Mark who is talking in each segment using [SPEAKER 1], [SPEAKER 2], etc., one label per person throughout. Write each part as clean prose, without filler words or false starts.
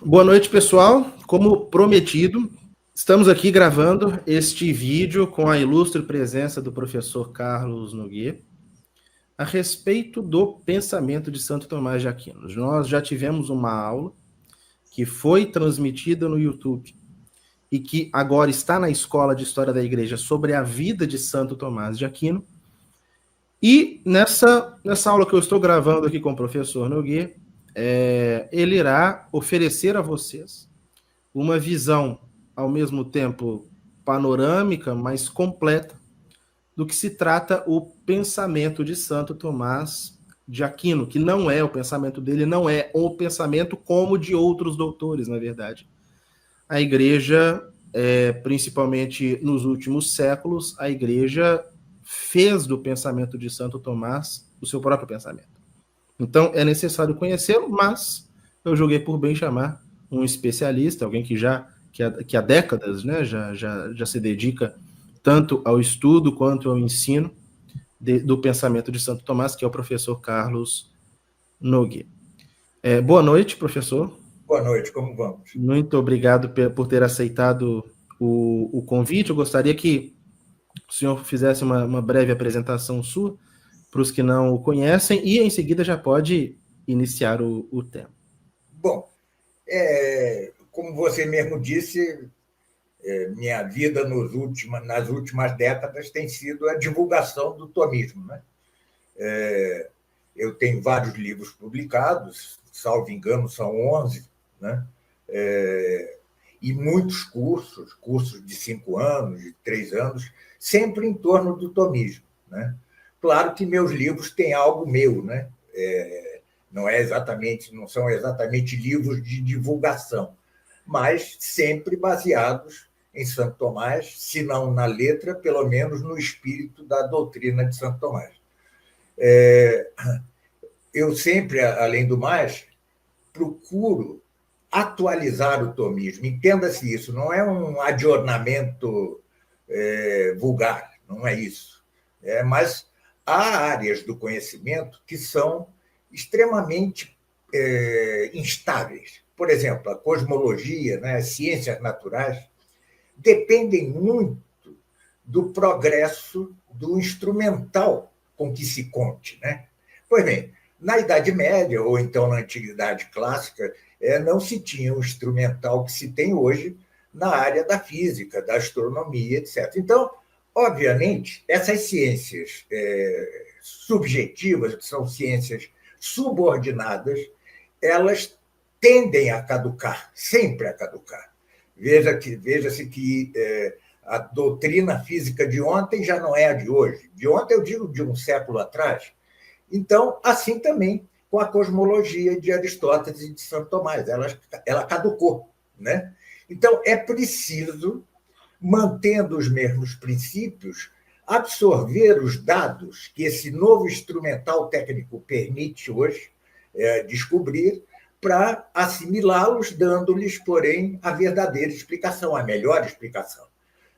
[SPEAKER 1] Boa noite, pessoal. Como prometido, estamos aqui gravando este vídeo com a ilustre presença do professor Carlos Nogueira a respeito do pensamento de Santo Tomás de Aquino. Nós já tivemos uma aula que foi transmitida no YouTube e que agora está na Escola de História da Igreja sobre a vida de Santo Tomás de Aquino. E nessa aula que eu estou gravando aqui com o professor Nogueira, ele irá oferecer a vocês uma visão, ao mesmo tempo panorâmica, mas completa, do que se trata o pensamento de Santo Tomás de Aquino, que não é o pensamento dele, não é o pensamento como de outros doutores, na verdade. A Igreja, principalmente nos últimos séculos, a Igreja fez do pensamento de Santo Tomás o seu próprio pensamento. Então, é necessário conhecê-lo, mas eu julguei por bem chamar um especialista, alguém que há décadas, né, já se dedica tanto ao estudo quanto ao ensino do pensamento de Santo Tomás, que é o professor Carlos Nogueira. Boa noite, professor.
[SPEAKER 2] Boa noite, como vamos?
[SPEAKER 1] Muito obrigado por ter aceitado o convite. Eu gostaria que o senhor fizesse uma breve apresentação sua para os que não o conhecem e, em seguida, já pode iniciar o tema.
[SPEAKER 2] Bom, como você mesmo disse, minha vida nas últimas décadas tem sido a divulgação do tomismo, né? Eu tenho vários livros publicados, salvo engano, são 11, né? E muitos cursos de 5 anos, de 3 anos, sempre em torno do tomismo, né? Claro que meus livros têm algo meu, né? Não são exatamente livros de divulgação, mas sempre baseados em Santo Tomás, se não na letra, pelo menos no espírito da doutrina de Santo Tomás. Eu sempre, além do mais, procuro atualizar o tomismo. Entenda-se isso, não é um adornamento vulgar, não é isso. Mas há áreas do conhecimento que são extremamente instáveis. Por exemplo, a cosmologia, né, as ciências naturais, dependem muito do progresso do instrumental com que se conte, né? Pois bem, na Idade Média, ou então na Antiguidade Clássica, não se tinha o instrumental que se tem hoje na área da física, da astronomia, etc. Então, obviamente, essas ciências subjetivas, que são ciências subordinadas, elas tendem a caducar, sempre a caducar. Veja-se que a doutrina física de ontem já não é a de hoje. De ontem, eu digo de um século atrás. Então, assim também com a cosmologia de Aristóteles e de Santo Tomás. Ela caducou, né? Então, é preciso, mantendo os mesmos princípios, absorver os dados que esse novo instrumental técnico permite hoje descobrir, para assimilá-los, dando-lhes, porém, a verdadeira explicação, a melhor explicação,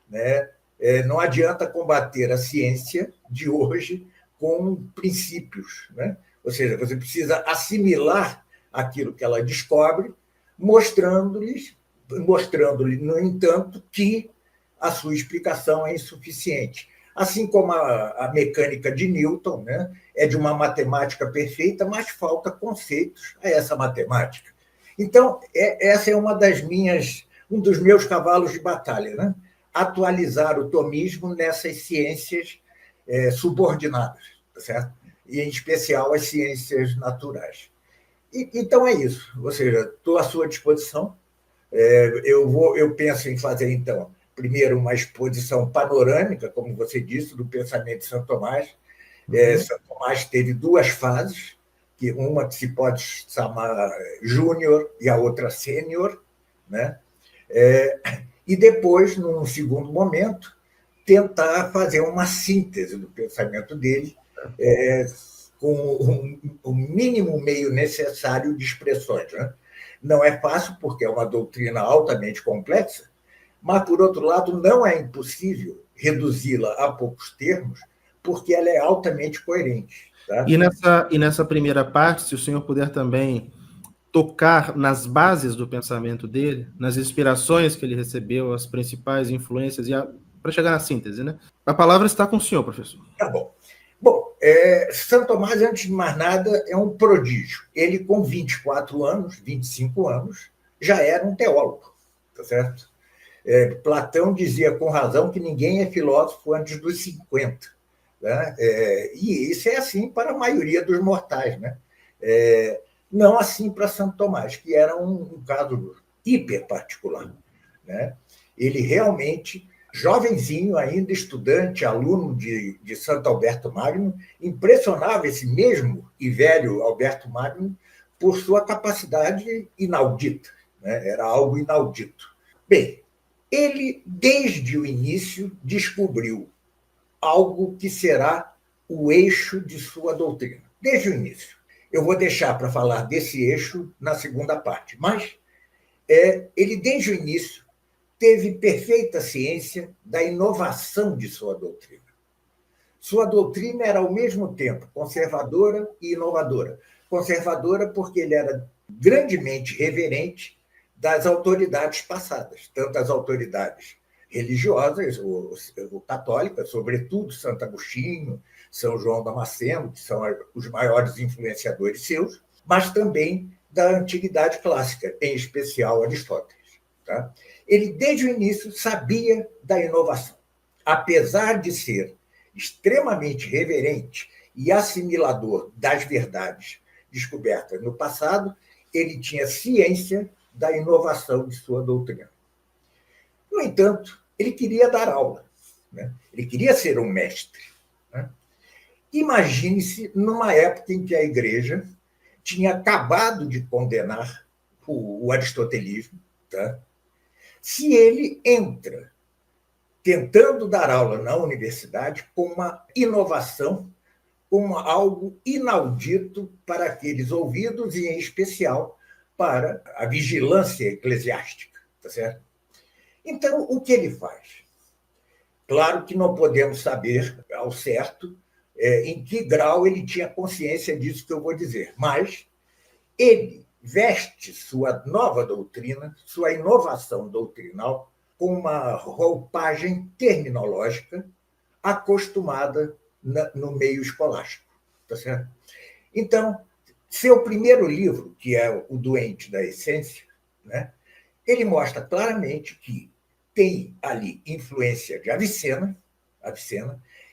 [SPEAKER 2] né? Não adianta combater a ciência de hoje com princípios, né? Ou seja, você precisa assimilar aquilo que ela descobre, mostrando-lhe, no entanto, que a sua explicação é insuficiente. Assim como a mecânica de Newton, né, é de uma matemática perfeita, mas falta conceitos a essa matemática. Então, essa é um dos meus cavalos de batalha, né? Atualizar o tomismo nessas ciências subordinadas, tá certo? E, em especial, as ciências naturais. Então, é isso. Ou seja, estou à sua disposição. Eu penso em fazer, então, primeiro, uma exposição panorâmica, como você disse, do pensamento de Santo Tomás. Santo Tomás teve 2 fases, uma que se pode chamar júnior e a outra sênior, né? E depois, num segundo momento, tentar fazer uma síntese do pensamento dele com o mínimo meio necessário de expressões, né? Não é fácil, porque é uma doutrina altamente complexa, mas, por outro lado, não é impossível reduzi-la a poucos termos, porque ela é altamente coerente. Tá?
[SPEAKER 1] E nessa primeira parte, se o senhor puder também tocar nas bases do pensamento dele, nas inspirações que ele recebeu, as principais influências, para chegar na síntese, né? A palavra está com o senhor, professor.
[SPEAKER 2] Tá bom. Bom, Santo Tomás, antes de mais nada, é um prodígio. Ele, com 24 anos, 25 anos, já era um teólogo, tá certo? Platão dizia com razão que ninguém é filósofo antes dos 50. Né? E isso é assim para a maioria dos mortais, né? Não assim para Santo Tomás, que era um caso hiper particular. Né? Ele realmente, jovenzinho, ainda estudante, aluno de Santo Alberto Magno, impressionava esse mesmo e velho Alberto Magno por sua capacidade inaudita. Né? Era algo inaudito. Bem, ele, desde o início, descobriu algo que será o eixo de sua doutrina, desde o início. Eu vou deixar para falar desse eixo na segunda parte, mas ele, desde o início, teve perfeita ciência da inovação de sua doutrina. Sua doutrina era, ao mesmo tempo, conservadora e inovadora. Conservadora porque ele era grandemente reverente das autoridades passadas, tanto as autoridades religiosas, ou católicas, sobretudo Santo Agostinho, São João Damasceno, que são os maiores influenciadores seus, mas também da antiguidade clássica, em especial Aristóteles. Tá? Ele, desde o início, sabia da inovação. Apesar de ser extremamente reverente e assimilador das verdades descobertas no passado, ele tinha ciência da inovação de sua doutrina. No entanto, ele queria dar aula, né? Ele queria ser um mestre. Né? Imagine-se numa época em que a Igreja tinha acabado de condenar o aristotelismo, tá? Se ele entra tentando dar aula na universidade com uma inovação, com algo inaudito para aqueles ouvidos e, em especial, para a vigilância eclesiástica, tá certo? Então, o que ele faz? Claro que não podemos saber ao certo em que grau ele tinha consciência disso que eu vou dizer, mas ele veste sua nova doutrina, sua inovação doutrinal, com uma roupagem terminológica acostumada no meio escolástico. Tá certo? Então, seu primeiro livro, que é O Doente da Essência, né, ele mostra claramente que tem ali influência de Avicena,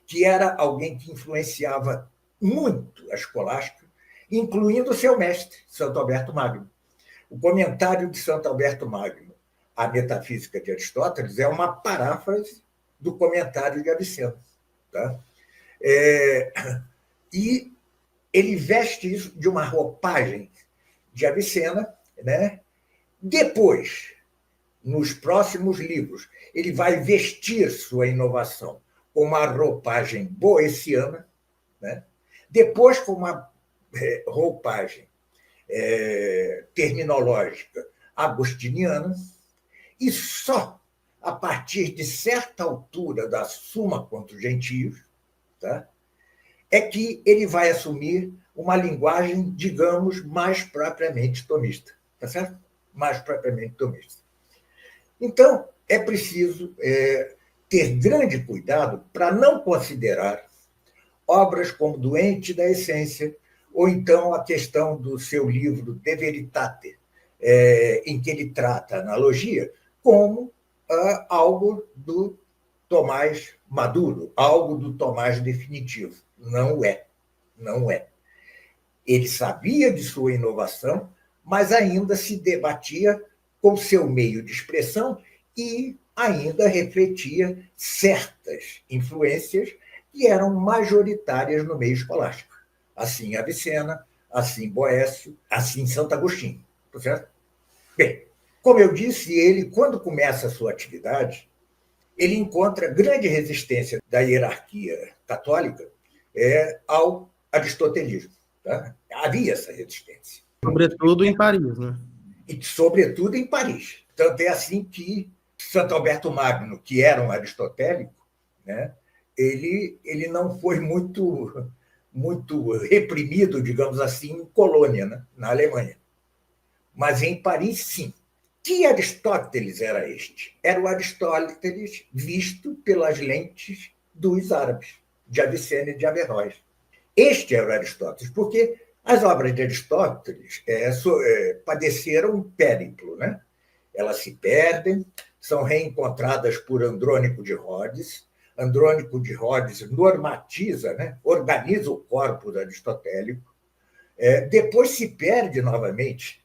[SPEAKER 2] que era alguém que influenciava muito a escolástica, incluindo seu mestre, Santo Alberto Magno. O comentário de Santo Alberto Magno à Metafísica de Aristóteles é uma paráfrase do comentário de Avicena. Tá? E ele veste isso de uma roupagem de Avicena, né? Depois, nos próximos livros, ele vai vestir sua inovação com uma roupagem boeciana, né? Depois com uma roupagem terminológica agostiniana, e só a partir de certa altura da Suma contra os Gentios, tá, é que ele vai assumir uma linguagem, digamos, mais propriamente tomista. Tá certo? Mais propriamente tomista. Então, é preciso ter grande cuidado para não considerar obras como Doente da Essência, ou então a questão do seu livro De Veritate, em que ele trata a analogia, como algo do Tomás maduro, algo do Tomás definitivo. Não é. Não é. Ele sabia de sua inovação, mas ainda se debatia com seu meio de expressão e ainda refletia certas influências que eram majoritárias no meio escolástico. Assim Avicena, assim Boécio, assim Santo Agostinho. Tá certo? Bem, como eu disse, ele, quando começa a sua atividade, ele encontra grande resistência da hierarquia católica ao aristotelismo. Tá? Havia essa resistência.
[SPEAKER 1] Sobretudo em Paris, né?
[SPEAKER 2] E, sobretudo, em Paris. Tanto é assim que Santo Alberto Magno, que era um aristotélico, né, ele não foi muito reprimido, digamos assim, em colônia, né, na Alemanha. Mas em Paris, sim. Que Aristóteles era este? Era o Aristóteles visto pelas lentes dos árabes, de Avicenne e de Averroes. Este era o Aristóteles, porque as obras de Aristóteles padeceram um périplo, né? Elas se perdem, são reencontradas por Andrônico de Rhodes. Andrônico de Rhodes normatiza, né? Organiza o corpus aristotélico. Depois se perde novamente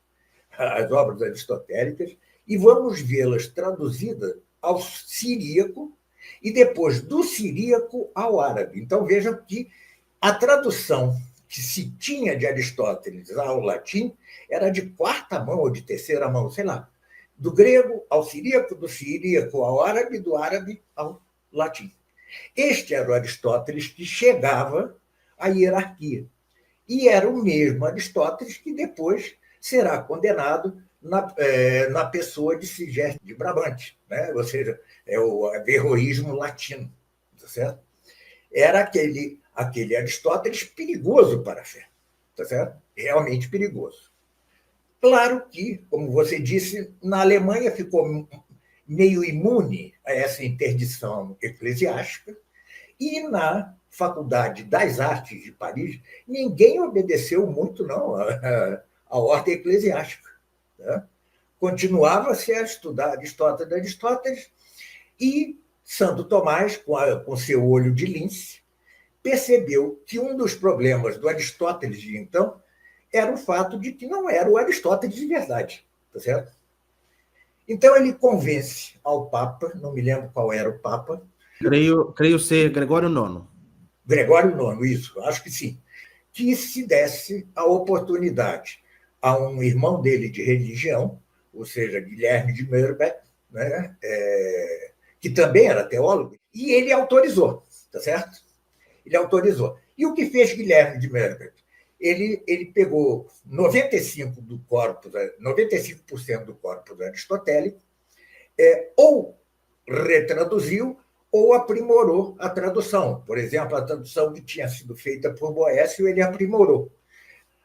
[SPEAKER 2] as obras aristotélicas e vamos vê-las traduzidas ao siríaco e depois do siríaco ao árabe. Então vejam que a tradução que se tinha de Aristóteles ao latim era de quarta mão ou de terceira mão, sei lá, do grego ao siríaco, do siríaco ao árabe, do árabe ao latim. Este era o Aristóteles que chegava à hierarquia. E era o mesmo Aristóteles que depois será condenado na pessoa de Sigeste de Brabante, né? Ou seja, é o averroísmo latino. Tá certo? Era aquele Aristóteles perigoso para a fé. Tá certo? Realmente perigoso. Claro que, como você disse, na Alemanha ficou meio imune a essa interdição eclesiástica, e na Faculdade das Artes de Paris, ninguém obedeceu muito, não, à ordem eclesiástica. Né? Continuava-se a estudar Aristóteles, e Santo Tomás, com seu olho de lince, percebeu que um dos problemas do Aristóteles de então era o fato de que não era o Aristóteles de verdade. Tá certo? Então ele convence ao Papa, não me lembro qual era o Papa.
[SPEAKER 1] Creio ser Gregório IX.
[SPEAKER 2] Gregório IX, isso, acho que sim. Que se desse a oportunidade a um irmão dele de religião, ou seja, Guilherme de Merbet, né, que também era teólogo, e ele autorizou, tá certo? Ele autorizou. E o que fez Guilherme de Merbet? Ele pegou 95% do corpus aristotélico, ou retraduziu ou aprimorou a tradução. Por exemplo, a tradução que tinha sido feita por Boécio, ele aprimorou,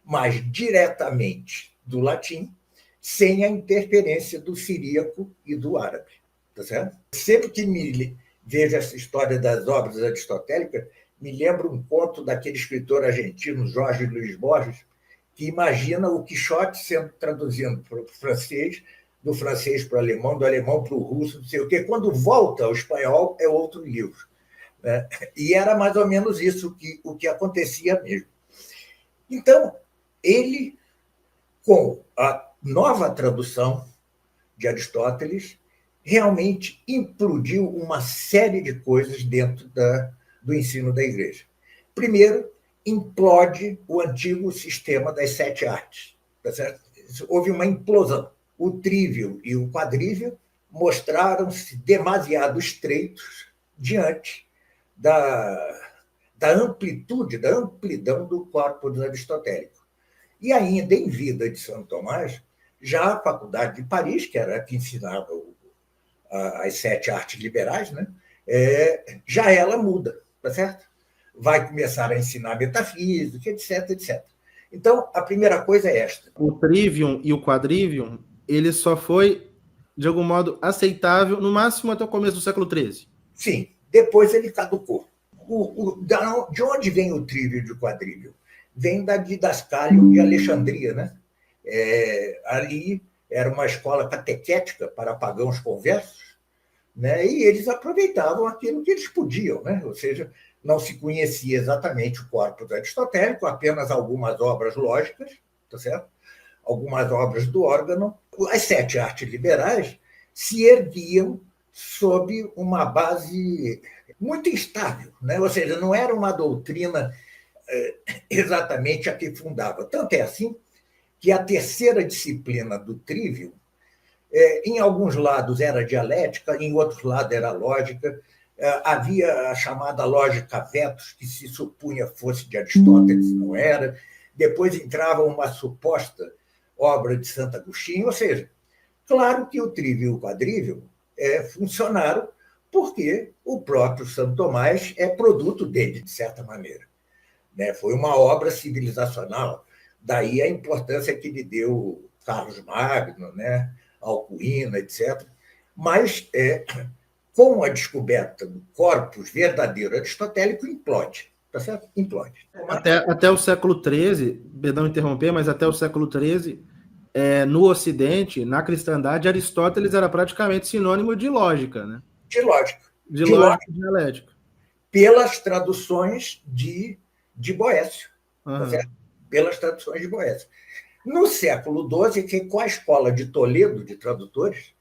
[SPEAKER 2] mas diretamente do latim, sem a interferência do siríaco e do árabe. Tá certo? Sempre que me vejo essa história das obras aristotélicas, me lembro um conto daquele escritor argentino, Jorge Luiz Borges, que imagina o Quixote sendo traduzido para o francês, do francês para o alemão, do alemão para o russo, não sei o quê. Quando volta ao espanhol, é outro livro. Né? E era mais ou menos isso o que acontecia mesmo. Então, ele, com a nova tradução de Aristóteles, realmente implodiu uma série de coisas dentro do ensino da Igreja. Primeiro, implode o antigo sistema das 7 artes. Tá certo? Houve uma implosão. O trívio e o quadrívio mostraram-se demasiado estreitos diante da amplitude, da amplidão do corpus aristotélico. E ainda em vida de Santo Tomás, já a Faculdade de Paris, que era a que ensinava as 7 artes liberais, né, já ela muda, tá certo? Vai começar a ensinar metafísica, etc, etc. Então, a primeira coisa é esta.
[SPEAKER 1] O trivium e o quadrivium, ele só foi, de algum modo, aceitável, no máximo até o começo do século XIII.
[SPEAKER 2] Sim, depois ele caducou. De onde vem o trivium e o quadrivium? Vem da Didascalium de Alexandria, né? Ali era uma escola catequética para pagãos conversos, né? E eles aproveitavam aquilo que eles podiam, né? Ou seja, não se conhecia exatamente o corpus aristotélico, apenas algumas obras lógicas, tá certo? Algumas obras do órgão. As 7 artes liberais se erguiam sob uma base muito instável, né? Ou seja, não era uma doutrina exatamente a que fundava. Tanto é assim que a terceira disciplina do trivium, em alguns lados era dialética, em outros lados era lógica. Havia a chamada lógica vetus, que se supunha fosse de Aristóteles, não era. Depois entrava uma suposta obra de Santo Agostinho, ou seja, claro que o trivium e o quadrivium funcionaram porque o próprio Santo Tomás é produto dele, de certa maneira. Né? Foi uma obra civilizacional, daí a importância que lhe deu Carlos Magno, né? Alcuína, etc. Mas, com a descoberta do corpus verdadeiro aristotélico, implode. Tá certo? Implode.
[SPEAKER 1] Até o século XIII, perdão interromper, mas até o século XIII, no Ocidente, na cristandade, Aristóteles era praticamente sinônimo de lógica, né?
[SPEAKER 2] De lógica.
[SPEAKER 1] De lógica dialética.
[SPEAKER 2] Pelas traduções de Boécio. Tá certo? Pelas traduções de Boécio. No século XII, que com a escola de Toledo, de tradutores,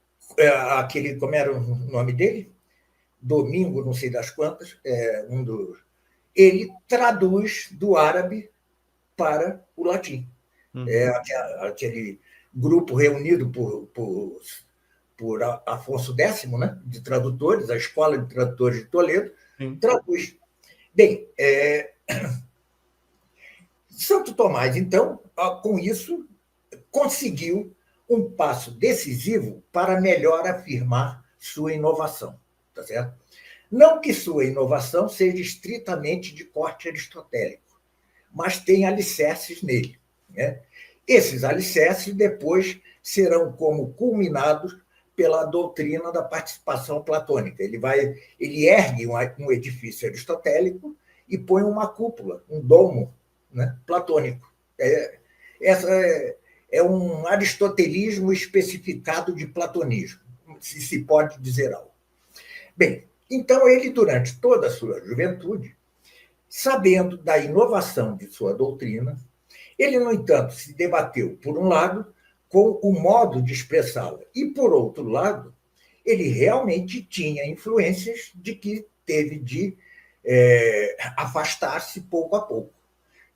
[SPEAKER 2] aquele, como era o nome dele? Domingo, não sei das quantas, ele traduz do árabe para o latim. Aquele grupo reunido por Afonso X, né, de tradutores, a Escola de Tradutores de Toledo, traduz. Bem, Santo Tomás, então, com isso, conseguiu um passo decisivo para melhor afirmar sua inovação. Tá certo? Não que sua inovação seja estritamente de corte aristotélico, mas tem alicerces nele. Né? Esses alicerces depois serão como culminados pela doutrina da participação platônica. Ele ergue um edifício aristotélico e põe uma cúpula, um domo, né, platônico. Essa é um aristotelismo especificado de platonismo, se pode dizer algo. Bem, então ele, durante toda a sua juventude, sabendo da inovação de sua doutrina, ele, no entanto, se debateu, por um lado, com o modo de expressá-la, e, por outro lado, ele realmente tinha influências de que teve de afastar-se pouco a pouco.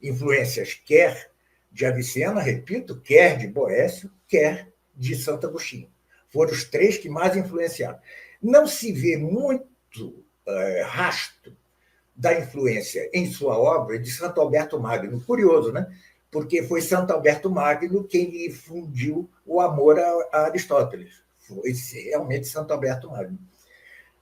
[SPEAKER 2] Influências quer de Avicena, repito, quer de Boécio, quer de Santo Agostinho. Foram os três que mais influenciaram. Não se vê muito rastro da influência em sua obra de Santo Alberto Magno. Curioso, né? Porque foi Santo Alberto Magno quem lhe fundiu o amor a Aristóteles. Foi realmente Santo Alberto Magno.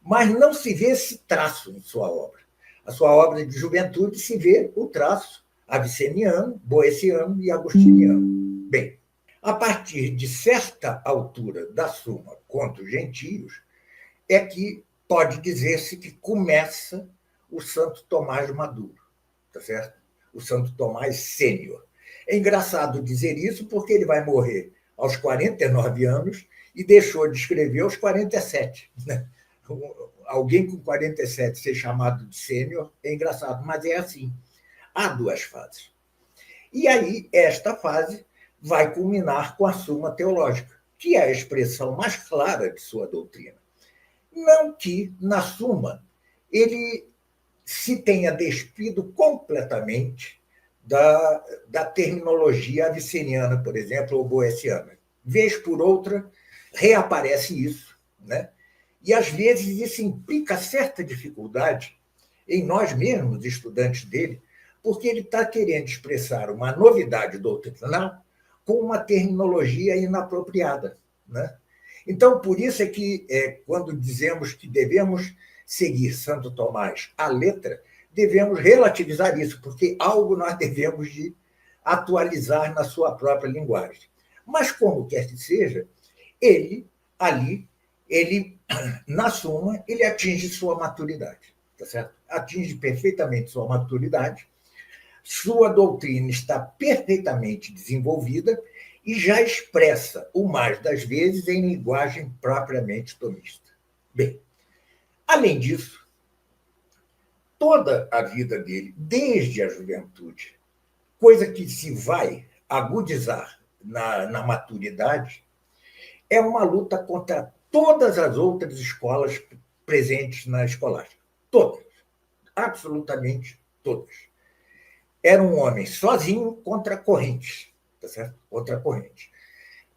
[SPEAKER 2] Mas não se vê esse traço em sua obra. A sua obra de juventude se vê o traço aviceniano, boeciano e agostiniano. Bem, a partir de certa altura da Suma contra os gentios, é que pode dizer-se que começa o Santo Tomás Maduro, tá certo? O Santo Tomás Sênior. É engraçado dizer isso porque ele vai morrer aos 49 anos e deixou de escrever aos 47. Né? Alguém com 47 ser chamado de sênior é engraçado, mas é assim. Há duas fases. E aí, esta fase vai culminar com a Suma Teológica, que é a expressão mais clara de sua doutrina. Não que, na Suma, ele se tenha despido completamente da terminologia aviceniana, por exemplo, ou boeciana. Vez por outra, reaparece isso, né? E, às vezes, isso implica certa dificuldade em nós mesmos, estudantes dele, porque ele está querendo expressar uma novidade doutrinal com uma terminologia inapropriada. Né? Então, por isso é que, quando dizemos que devemos seguir Santo Tomás à letra, devemos relativizar isso, porque algo nós devemos de atualizar na sua própria linguagem. Mas, como quer que seja, ele, na Suma, ele atinge sua maturidade. Tá certo? Atinge perfeitamente sua maturidade, sua doutrina está perfeitamente desenvolvida e já expressa, o mais das vezes, em linguagem propriamente tomista. Bem, além disso, toda a vida dele, desde a juventude, coisa que se vai agudizar na maturidade, é uma luta contra todas as outras escolas presentes na escolástica. Todas. Absolutamente todas. Era um homem sozinho contra correntes, tá certo? Contra corrente.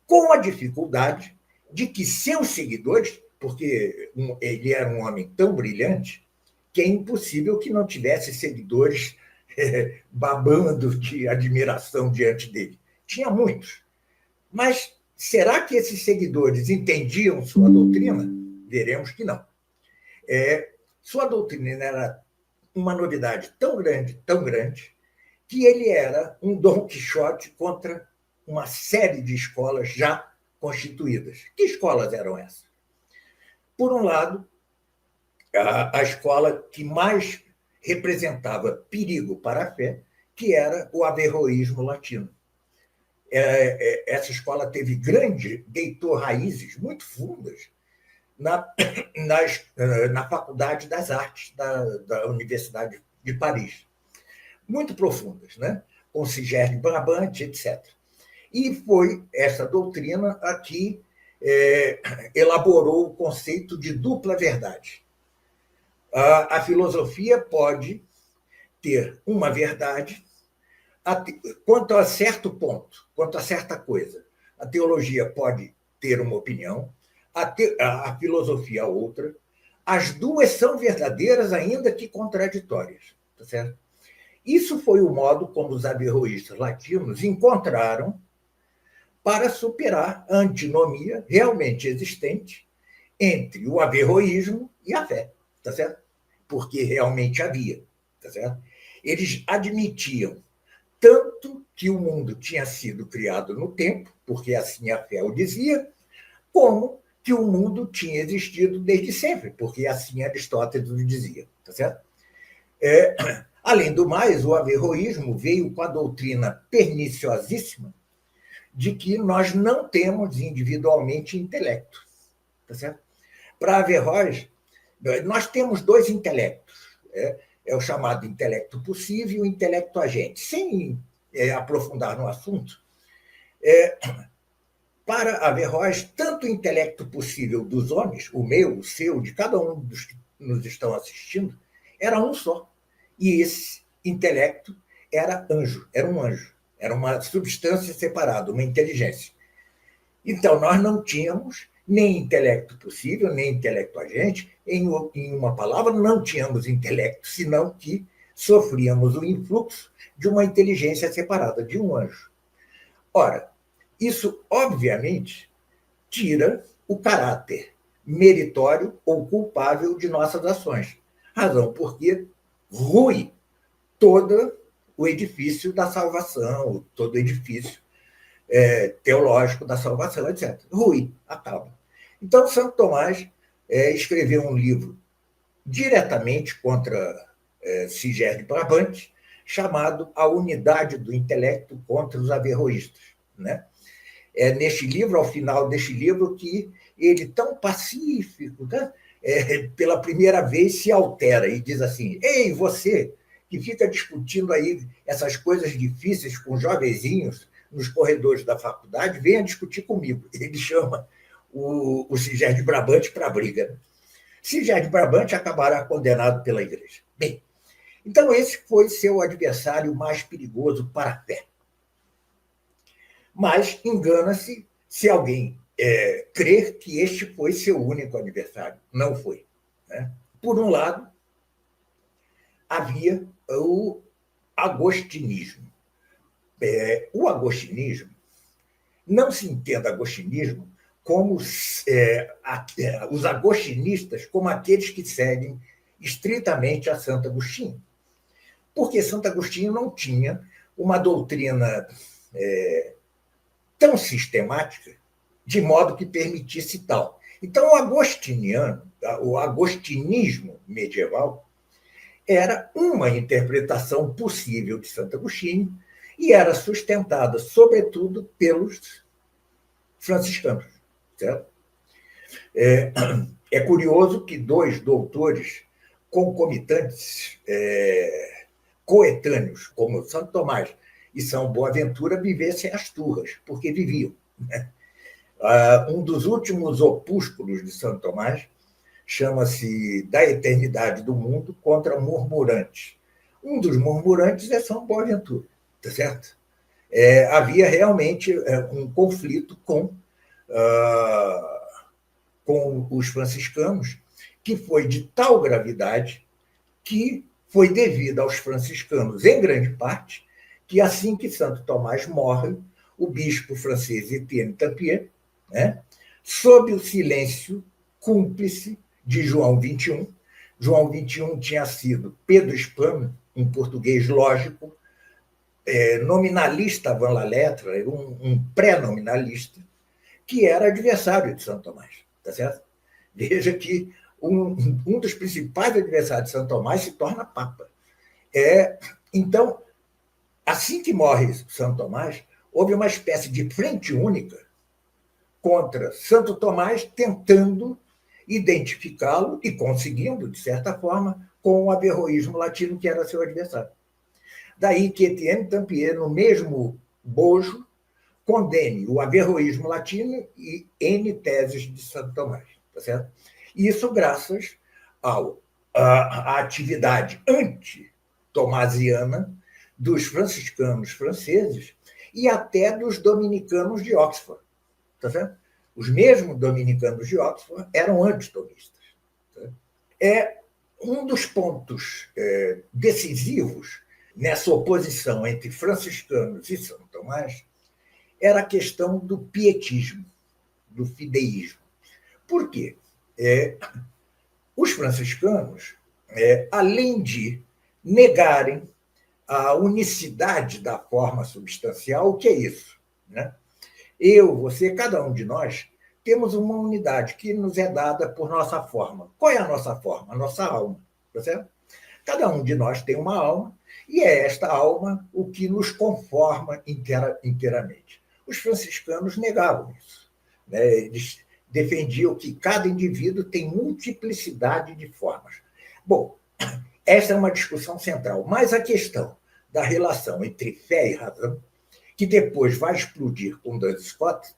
[SPEAKER 2] Com a dificuldade de que seus seguidores, porque ele era um homem tão brilhante, que é impossível que não tivesse seguidores babando de admiração diante dele. Tinha muitos. Mas será que esses seguidores entendiam sua doutrina? Veremos que não. Sua doutrina era uma novidade tão grande, que ele era um Dom Quixote contra uma série de escolas já constituídas. Que escolas eram essas? Por um lado, a escola que mais representava perigo para a fé, que era o averroísmo latino. Essa escola deitou raízes muito fundas na Faculdade das Artes da Universidade de Paris. Muito profundas, né? Com Sigerd Brabant, etc. E foi essa doutrina a que elaborou o conceito de dupla verdade. A filosofia pode ter uma verdade quanto a certo ponto, quanto a certa coisa. A teologia pode ter uma opinião, a filosofia outra. As duas são verdadeiras, ainda que contraditórias. Tá certo? Isso foi o modo como os averroístas latinos encontraram para superar a antinomia realmente existente entre o averroísmo e a fé. Tá certo? Porque realmente havia. Tá certo? Eles admitiam tanto que o mundo tinha sido criado no tempo, porque assim a fé o dizia, como que o mundo tinha existido desde sempre, porque assim Aristóteles o dizia. Tá certo? Além do mais, o averroísmo veio com a doutrina perniciosíssima de que nós não temos individualmente intelecto. Tá certo? Para Averroes, nós temos dois intelectos. É o chamado intelecto possível e o intelecto agente. Sem aprofundar no assunto, para Averroes, tanto o intelecto possível dos homens, o meu, o seu, de cada um dos que nos estão assistindo, era um só. E esse intelecto era um anjo, era uma substância separada, uma inteligência. Então, nós não tínhamos nem intelecto possível, nem intelecto agente. Em uma palavra, não tínhamos intelecto, senão que sofríamos o influxo de uma inteligência separada, de um anjo. Ora, isso, obviamente, tira o caráter meritório ou culpável de nossas ações. Razão porque rui todo o edifício da salvação, todo o edifício teológico da salvação, etc. Rui, acaba. Então, Santo Tomás escreveu um livro diretamente contra Sigerd Brabant, chamado A Unidade do Intelecto contra os Averroístas. Né? É neste livro, ao final deste livro, que ele, tão pacífico, né? Pela primeira vez se altera e diz assim: ei, você que fica discutindo aí essas coisas difíceis com jovenzinhos nos corredores da faculdade, venha discutir comigo. Ele chama o Sigerd Brabant para a briga. Sigerd Brabant acabará condenado pela igreja. Bem, então esse foi seu adversário mais perigoso para a fé. Mas engana-se se alguém crer que este foi seu único adversário. Não foi. Né? Por um lado, havia o agostinismo. O agostinismo, não se entenda agostinismo como os agostinistas como aqueles que seguem estritamente a Santo Agostinho. Porque Santo Agostinho não tinha uma doutrina tão sistemática, de modo que permitisse tal. Então, o agostinismo medieval, era uma interpretação possível de Santo Agostinho e era sustentada, sobretudo, pelos franciscanos. Certo? É curioso que dois doutores concomitantes, coetâneos, como Santo Tomás e São Boaventura, vivessem as turras, porque viviam. Né? Um dos últimos opúsculos de Santo Tomás chama-se Da Eternidade do Mundo contra Murmurantes. Um dos murmurantes é São Boaventura, tá certo? Havia realmente um conflito com os franciscanos, que foi de tal gravidade que foi devido aos franciscanos, em grande parte, que assim que Santo Tomás morre, o bispo francês Etienne Tampier, né, sob o silêncio cúmplice de João XXI. João XXI tinha sido Pedro Hispano, um português lógico, nominalista avant la lettre, um pré-nominalista, que era adversário de Santo Tomás. Tá certo? Veja que um dos principais adversários de Santo Tomás se torna Papa. Então, assim que morre Santo Tomás, houve uma espécie de frente única contra Santo Tomás, tentando identificá-lo e conseguindo, de certa forma, com o averroísmo latino, que era seu adversário. Daí que Etienne Tampier, no mesmo bojo, condene o averroísmo latino e N teses de Santo Tomás. Tá certo? Isso graças à atividade anti-tomasiana dos franciscanos franceses e até dos dominicanos de Oxford. Tá certo? Os mesmos dominicanos de Oxford eram antitomistas. Tá? Um dos pontos decisivos nessa oposição entre franciscanos e Santo Tomás era a questão do pietismo, do fideísmo. Por quê? Os franciscanos, além de negarem a unicidade da forma substancial, o que é isso? Né? Eu, você, cada um de nós, temos uma unidade que nos é dada por nossa forma. Qual é a nossa forma? A nossa alma. Tá certo? Cada um de nós tem uma alma, e é esta alma o que nos conforma inteiramente. Os franciscanos negavam isso. Né? Eles defendiam que cada indivíduo tem multiplicidade de formas. Bom, essa é uma discussão central, mas a questão da relação entre fé e razão, que depois vai explodir com Duns Scott,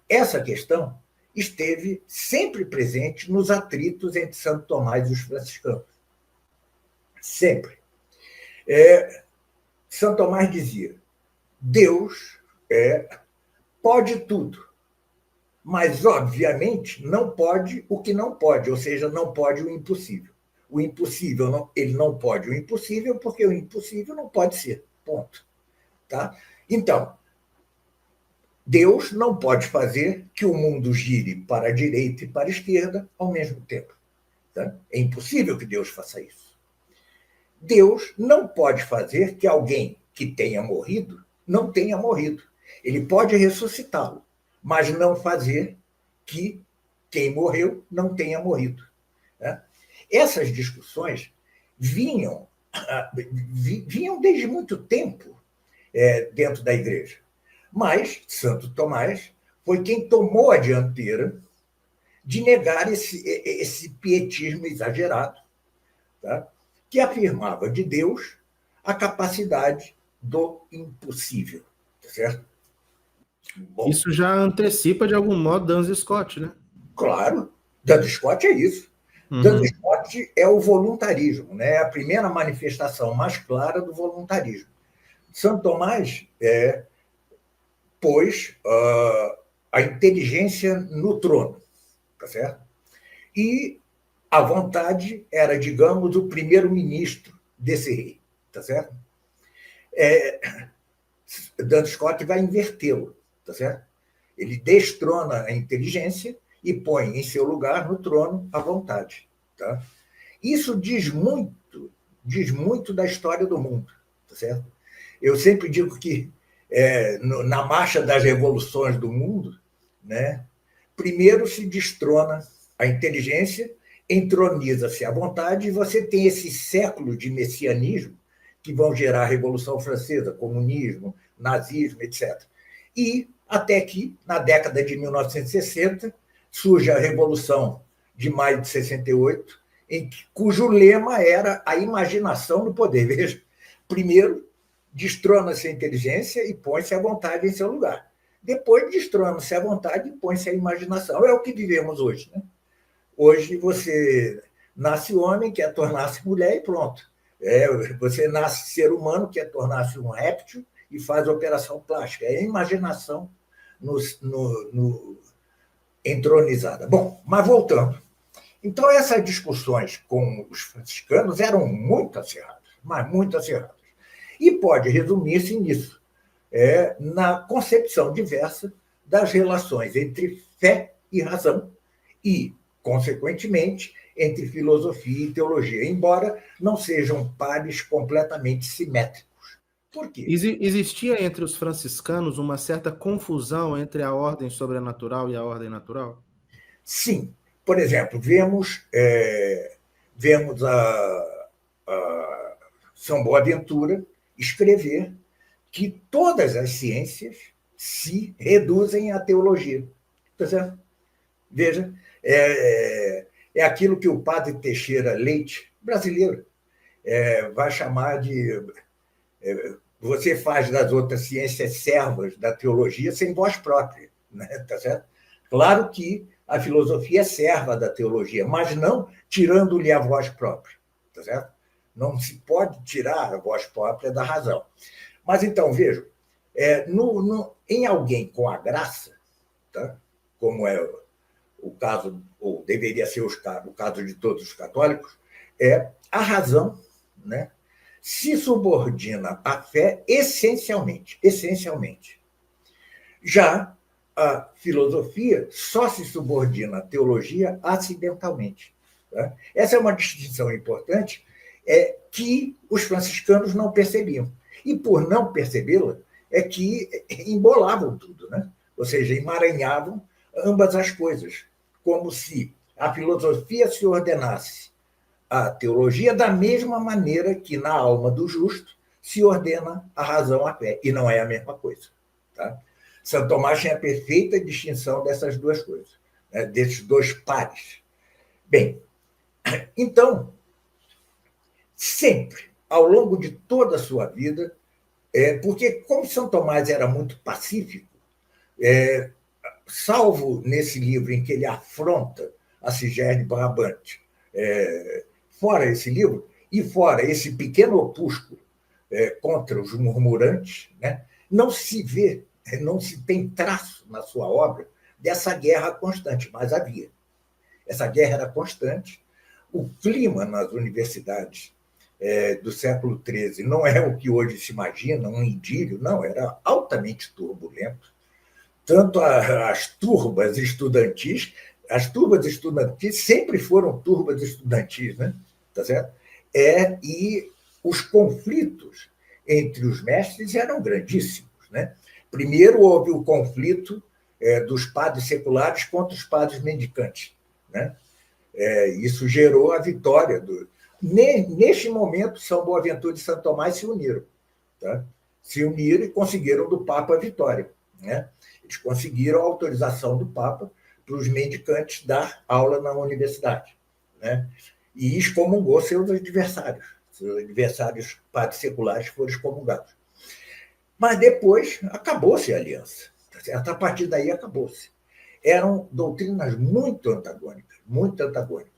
[SPEAKER 2] essa questão esteve sempre presente nos atritos entre Santo Tomás e os franciscanos. Sempre. Santo Tomás dizia: Deus pode tudo, mas, obviamente, não pode o que não pode, ou seja, não pode o impossível. O impossível, ele não pode o impossível, porque o impossível não pode ser. Ponto. Tá? Então, Deus não pode fazer que o mundo gire para a direita e para a esquerda ao mesmo tempo. Tá? É impossível que Deus faça isso. Deus não pode fazer que alguém que tenha morrido não tenha morrido. Ele pode ressuscitá-lo, mas não fazer que quem morreu não tenha morrido. Né? Essas discussões vinham desde muito tempo dentro da igreja. Mas Santo Tomás foi quem tomou a dianteira de negar esse pietismo exagerado, tá? Que afirmava de Deus a capacidade do impossível. Certo?
[SPEAKER 1] Bom, isso já antecipa, de algum modo, Duns Scott, né?
[SPEAKER 2] Claro, Duns Scott é isso. Duns Scott é o voluntarismo, né? É a primeira manifestação mais clara do voluntarismo. Santo Tomás pôs a inteligência no trono, tá certo? E a vontade era, digamos, o primeiro-ministro desse rei, tá certo? Duns Scott vai invertê-lo, tá certo? Ele destrona a inteligência e põe em seu lugar no trono a vontade, tá? Isso diz muito da história do mundo, tá certo? Eu sempre digo que na marcha das revoluções do mundo, né, primeiro se destrona a inteligência, entroniza-se a vontade, e você tem esse século de messianismo que vão gerar a Revolução Francesa, comunismo, nazismo, etc. E até que, na década de 1960, surge a Revolução de maio de 68, cujo lema era a imaginação no poder. Veja, primeiro, destrona-se a inteligência e põe-se a vontade em seu lugar. Depois, destrona-se a vontade e põe-se a imaginação. É o que vivemos hoje. Né? Hoje, você nasce homem, quer tornar-se mulher e pronto. Você nasce ser humano, quer tornar-se um réptil e faz operação plástica. É a imaginação entronizada. Bom, mas voltando. Então, essas discussões com os franciscanos eram muito acirradas, mas muito acirradas. E pode resumir-se nisso, na concepção diversa das relações entre fé e razão e, consequentemente, entre filosofia e teologia, embora não sejam pares completamente simétricos. Por quê?
[SPEAKER 1] Existia entre os franciscanos uma certa confusão entre a ordem sobrenatural e a ordem natural?
[SPEAKER 2] Sim. Por exemplo, vemos a São Boaventura escrever que todas as ciências se reduzem à teologia. Tá certo? Veja, é aquilo que o padre Teixeira Leite, brasileiro, vai chamar de. Você faz das outras ciências servas da teologia sem voz própria. Né? Tá certo? Claro que a filosofia é serva da teologia, mas não tirando-lhe a voz própria. Tá certo? Não se pode tirar a voz própria da razão. Mas então, vejam, em alguém com a graça, tá? Como é o caso, ou deveria ser o caso de todos os católicos, a razão, né, se subordina à fé essencialmente. Essencialmente. Já a filosofia só se subordina à teologia acidentalmente. Tá? Essa é uma distinção importante que os franciscanos não percebiam. E, por não percebê-la, é que embolavam tudo, né? Ou seja, emaranhavam ambas as coisas, como se a filosofia se ordenasse à teologia da mesma maneira que na alma do justo se ordena a razão à fé, e não é a mesma coisa. Tá? Santo Tomás tinha a perfeita distinção dessas duas coisas, né? Desses dois pares. Bem, então, sempre, ao longo de toda a sua vida, porque como São Tomás era muito pacífico, salvo nesse livro em que ele afronta a Sigerne Brabante, fora esse livro, e fora esse pequeno opúsculo contra os murmurantes, né, não se vê, não se tem traço na sua obra dessa guerra constante, mas havia. Essa guerra era constante. O clima nas universidades do século XIII não é o que hoje se imagina, um idílio, não, era altamente turbulento. Tanto as turbas estudantis sempre foram turbas estudantis, né? Tá certo? E os conflitos entre os mestres eram grandíssimos, né? Primeiro houve o conflito dos padres seculares contra os padres mendicantes, né? Isso gerou a vitória Neste momento, São Boaventura e Santo Tomás se uniram. Tá? Se uniram e conseguiram do Papa a vitória. Né? Eles conseguiram a autorização do Papa para os mendicantes dar aula na universidade. Né? E excomungou seus adversários. Seus adversários padres seculares foram excomungados. Mas depois acabou-se a aliança. A partir daí acabou-se. Eram doutrinas muito antagônicas, muito antagônicas.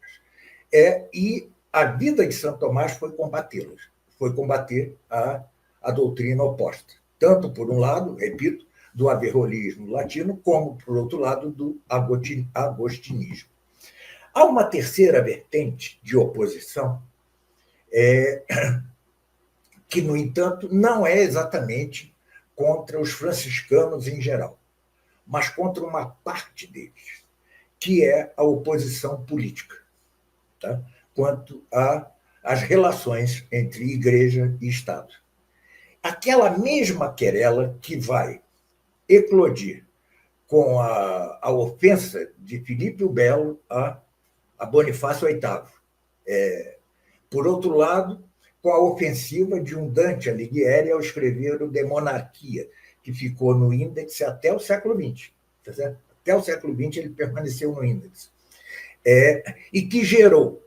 [SPEAKER 2] E a vida de Santo Tomás foi combatê-las, foi combater a doutrina oposta. Tanto, por um lado, repito, do averroísmo latino, como, por outro lado, do agostinismo. Há uma terceira vertente de oposição, que, no entanto, não é exatamente contra os franciscanos em geral, mas contra uma parte deles, que é a oposição política, tá? Quanto às relações entre igreja e Estado. Aquela mesma querela que vai eclodir com a ofensa de Filipe o Belo a Bonifácio VIII. Por outro lado, com a ofensiva de um Dante Alighieri ao escrever o De Monarquia, que ficou no índice até o século XX. Tá certo? Até o século XX ele permaneceu no índice. E que gerou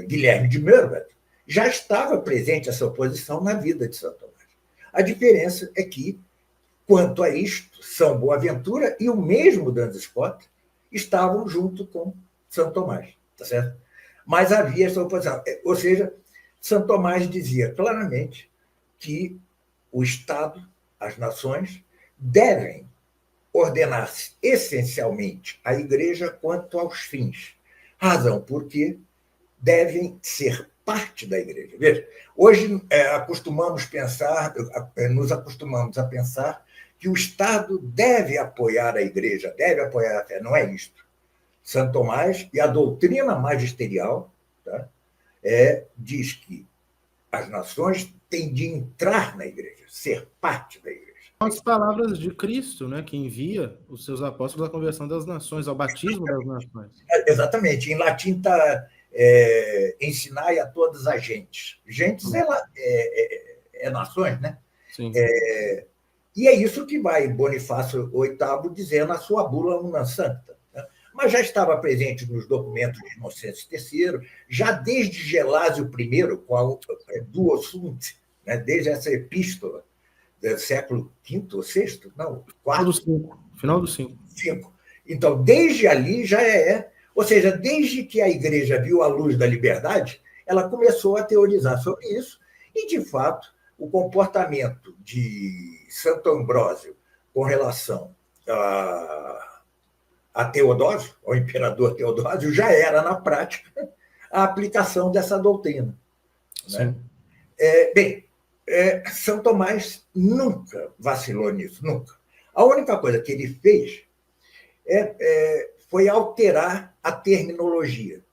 [SPEAKER 2] Guilherme de Meerwet, já estava presente essa oposição na vida de Santo Tomás. A diferença é que, quanto a isto, São Boaventura e o mesmo Duns Scotus estavam junto com Santo Tomás, tá certo? Mas havia essa oposição. Ou seja, Santo Tomás dizia claramente que o Estado, as nações, devem ordenar-se essencialmente à Igreja quanto aos fins. Razão porque devem ser parte da Igreja. Veja, hoje nos acostumamos a pensar que o Estado deve apoiar a Igreja, deve apoiar a fé. Não é isto. Santo Tomás e a doutrina magisterial, tá, diz que as nações têm de entrar na igreja, ser parte da igreja.
[SPEAKER 1] As palavras de Cristo, né, que envia os seus apóstolos à conversão das nações, ao batismo das nações.
[SPEAKER 2] Exatamente. Em latim está ensinai a todas as gentes. Gentes é nações, né?
[SPEAKER 1] Sim.
[SPEAKER 2] E é isso que vai Bonifácio VIII dizer na sua bula Unam Sancta. Né? Mas já estava presente nos documentos de Inocêncio III, já desde Gelásio I, com a Duo Sunt, né? Desde essa epístola do século V ou VI? Não, IV.
[SPEAKER 1] Final do V.
[SPEAKER 2] Então, desde ali já ou seja, desde que a igreja viu a luz da liberdade, ela começou a teorizar sobre isso, e, de fato, o comportamento de Santo Ambrósio com relação a Teodósio, ao imperador Teodósio, já era, na prática, a aplicação dessa doutrina. Né? Bem, São Tomás nunca vacilou nisso, nunca. A única coisa que ele fez foi alterar a terminologia,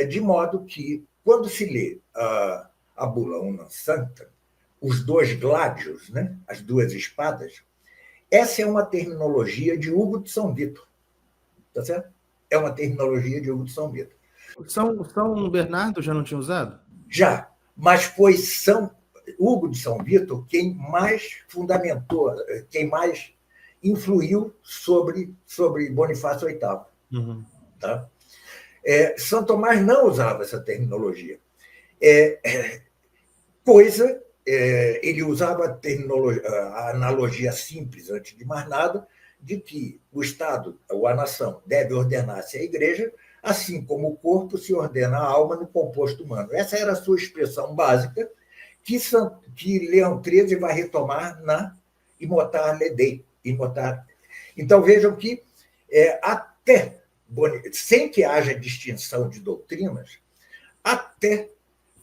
[SPEAKER 2] de modo que, quando se lê a bula Unam Sancta, os dois gládios, né, as duas espadas, essa é uma terminologia de Hugo de São Vito. Tá certo? É uma terminologia de Hugo de São Vito.
[SPEAKER 1] São Bernardo já não tinha usado?
[SPEAKER 2] Já, mas foi São Hugo de São Vito quem mais fundamentou, quem mais influiu sobre Bonifácio VIII.
[SPEAKER 1] Uhum.
[SPEAKER 2] Tá? São Tomás não usava essa terminologia. Ele usava a analogia simples, antes de mais nada, de que o Estado, ou a nação, deve ordenar-se à igreja, assim como o corpo se ordena à alma no composto humano. Essa era a sua expressão básica, que Leão XIII vai retomar na Imotar Ledei. Então, vejam que, sem que haja distinção de doutrinas, até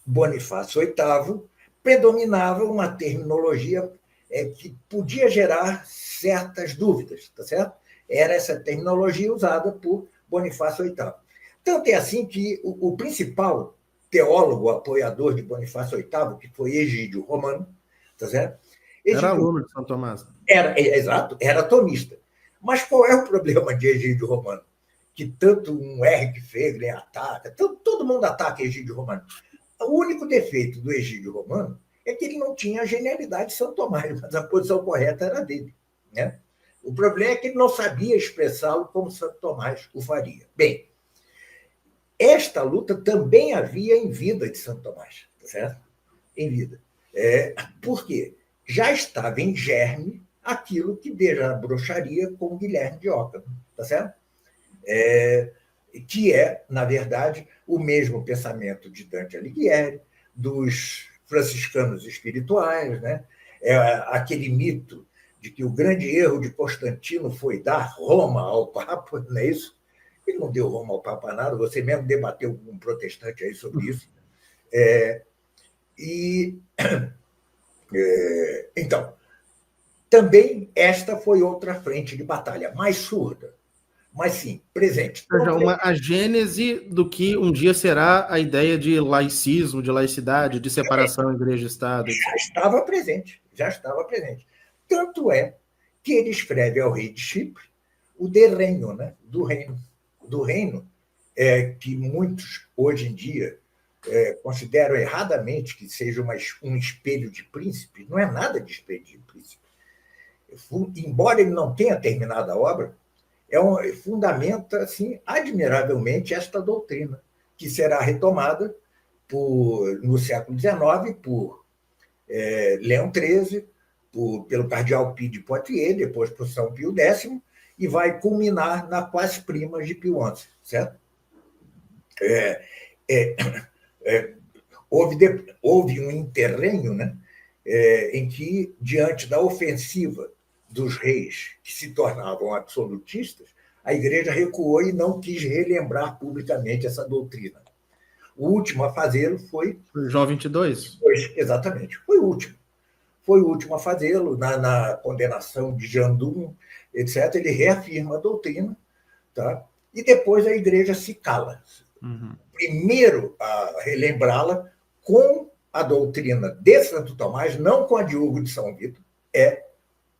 [SPEAKER 2] Bonifácio VIII predominava uma terminologia que podia gerar certas dúvidas, tá certo? Era essa terminologia usada por Bonifácio VIII. Tanto é assim que o principal teólogo apoiador de Bonifácio VIII, que foi Egídio Romano, tá certo?
[SPEAKER 1] Era aluno de São Tomás.
[SPEAKER 2] Exato, era tomista. Mas qual é o problema de Egídio Romano? Que tanto um Eric Fegler ataca, todo mundo ataca Egídio Romano. O único defeito do Egídio Romano é que ele não tinha a genialidade de São Tomás, mas a posição correta era dele. Né? O problema é que ele não sabia expressá-lo como Santo Tomás o faria. Bem, esta luta também havia em vida de Santo Tomás, certo? Em vida. Por quê? Já estava em germe aquilo que desabrocharia com Guilherme de Ockham, tá certo? Que na verdade, o mesmo pensamento de Dante Alighieri, dos franciscanos espirituais, né? Aquele mito de que o grande erro de Constantino foi dar Roma ao Papa, não é isso? Ele não deu Roma ao Papa nada, você mesmo debateu com um protestante aí sobre isso. Então, também esta foi outra frente de batalha, mais surda, mas sim, presente.
[SPEAKER 1] A gênese do que um dia será a ideia de laicismo, de laicidade, de separação igreja e Estado.
[SPEAKER 2] Já estava presente. Tanto é que ele escreve ao rei de Chipre o de Reino, né? Do reino, que muitos, hoje em dia, consideram erradamente que seja um espelho de príncipe. Não é nada de espelho de príncipe. Embora ele não tenha terminado a obra, fundamenta assim, admiravelmente esta doutrina, que será retomada no século XIX por Leão XIII, pelo cardeal Pio de Poitiers, depois por São Pio X, e vai culminar na Quas Primas de Pio XI, certo? Houve um interregno, né, em que, diante da ofensiva dos reis que se tornavam absolutistas, a igreja recuou e não quis relembrar publicamente essa doutrina. O último a fazê-lo foi
[SPEAKER 1] João 22.
[SPEAKER 2] Exatamente, foi o último. Foi o último a fazê-lo na condenação de Jandum, etc. Ele reafirma a doutrina, tá? E depois a igreja se cala.
[SPEAKER 1] Uhum.
[SPEAKER 2] Primeiro a relembrá-la com a doutrina de Santo Tomás, não com a de Hugo de São Vito, é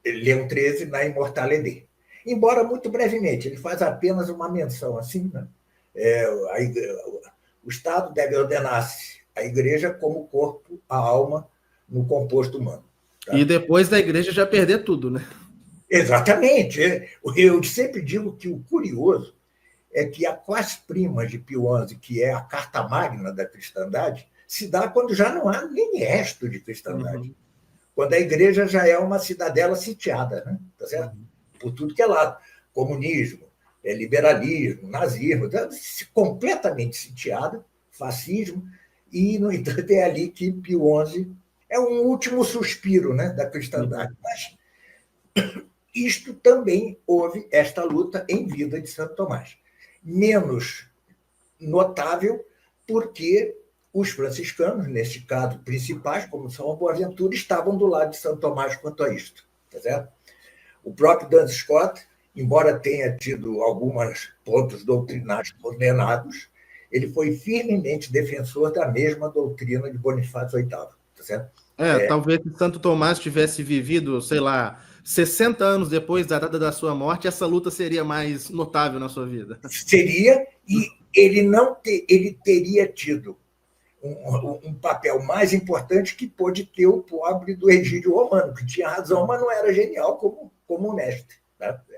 [SPEAKER 2] Leão XIII na Immortale Dei. Embora muito brevemente, ele faz apenas uma menção assim, né? O Estado deve ordenar-se a Igreja como o corpo, a alma, no composto humano.
[SPEAKER 1] Tá? E depois da Igreja já perder tudo, né?
[SPEAKER 2] Exatamente. Eu sempre digo que o curioso é que a quas primas de Pio XI, que é a carta magna da cristandade, se dá quando já não há nem resto de cristandade. Uhum. Quando a Igreja já é uma cidadela sitiada, né? Tá certo? Uhum. Por tudo que é lado. Comunismo, liberalismo, nazismo, completamente sitiada, fascismo, e, no entanto, é ali que Pio XI é um último suspiro, né, da cristandade. Uhum. Mas isto também houve esta luta em vida de Santo Tomás. Menos notável porque os franciscanos, neste caso principais, como São Boaventura, estavam do lado de Santo Tomás quanto a isto. Tá certo? O próprio Duns Scott, embora tenha tido alguns pontos doutrinários condenados, ele foi firmemente defensor da mesma doutrina de Bonifácio VIII. Tá certo?
[SPEAKER 1] Talvez se Santo Tomás tivesse vivido, sei lá, 60 anos depois da data da sua morte, essa luta seria mais notável na sua vida.
[SPEAKER 2] Seria, e ele teria tido um papel mais importante que pôde ter o pobre do Egídio Romano, que tinha razão, mas não era genial como o mestre.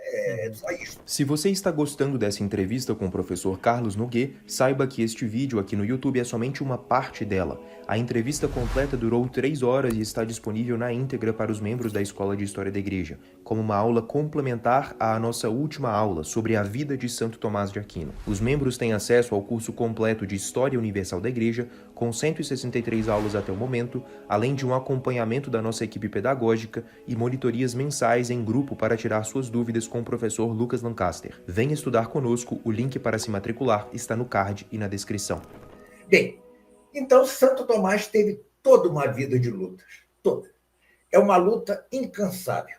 [SPEAKER 2] É só isso.
[SPEAKER 3] Se você está gostando dessa entrevista com o professor Carlos Noguet, saiba que este vídeo aqui no YouTube é somente uma parte dela. A entrevista completa durou 3 horas e está disponível na íntegra para os membros da Escola de História da Igreja, como uma aula complementar à nossa última aula sobre a vida de Santo Tomás de Aquino. Os membros têm acesso ao curso completo de História Universal da Igreja, com 163 aulas até o momento, além de um acompanhamento da nossa equipe pedagógica e monitorias mensais em grupo para tirar suas dúvidas com o professor Lucas Lancaster. Venha estudar conosco, o link para se matricular está no card e na descrição.
[SPEAKER 2] Bem, então Santo Tomás teve toda uma vida de lutas, toda. É uma luta incansável,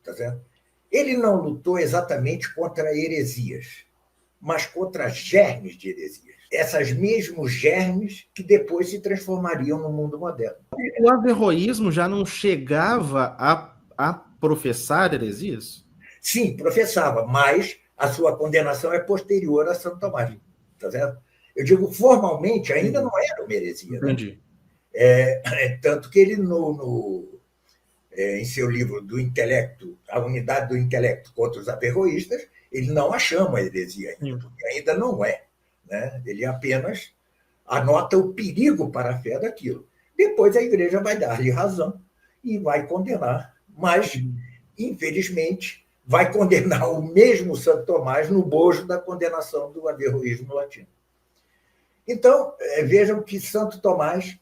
[SPEAKER 2] tá certo? Ele não lutou exatamente contra heresias, mas contra germes de heresias. Essas mesmos germes que depois se transformariam no mundo moderno.
[SPEAKER 1] O averroísmo já não chegava a professar heresias?
[SPEAKER 2] Sim, professava, mas a sua condenação é posterior a Santo Tomás. Tá certo? Eu digo, formalmente, ainda não era uma heresia.
[SPEAKER 1] Entendi.
[SPEAKER 2] Né? Tanto que ele, em seu livro do intelecto, A Unidade do Intelecto contra os Averroístas, ele não a chama heresia ainda, porque ainda não é. Né? Ele apenas anota o perigo para a fé daquilo. Depois a Igreja vai dar-lhe razão e vai condenar. Mas, infelizmente, vai condenar o mesmo Santo Tomás no bojo da condenação do averroísmo latino. Então, vejam que Santo Tomás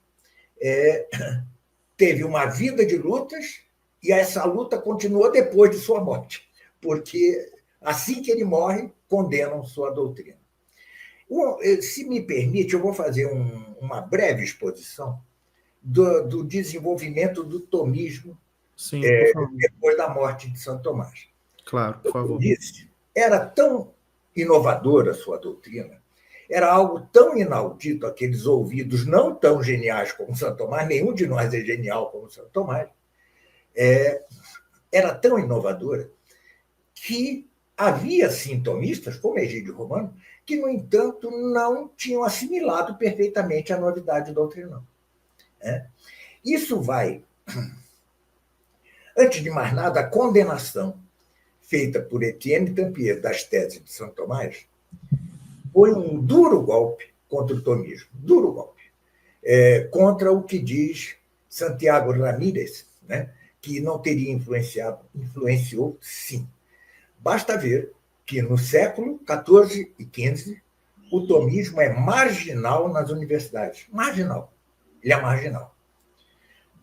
[SPEAKER 2] teve uma vida de lutas e essa luta continuou depois de sua morte, porque assim que ele morre, condenam sua doutrina. Se me permite, eu vou fazer uma breve exposição do desenvolvimento do tomismo.
[SPEAKER 1] Sim,
[SPEAKER 2] depois da morte de Santo Tomás.
[SPEAKER 1] Claro, por favor.
[SPEAKER 2] Era tão inovadora a sua doutrina, era algo tão inaudito àqueles ouvidos não tão geniais como Santo Tomás, nenhum de nós é genial como Santo Tomás, era tão inovadora que havia sintomistas, como Egídio Romano, que, no entanto, não tinham assimilado perfeitamente a novidade doutrinal. Isso vai... Antes de mais nada, a condenação feita por Etienne Tampier das teses de Santo Tomás foi um duro golpe contra o tomismo, duro golpe, contra o que diz Santiago Ramírez, né, que não teria influenciou sim. Basta ver que no século XIV e XV o tomismo é marginal nas universidades, marginal, ele é marginal.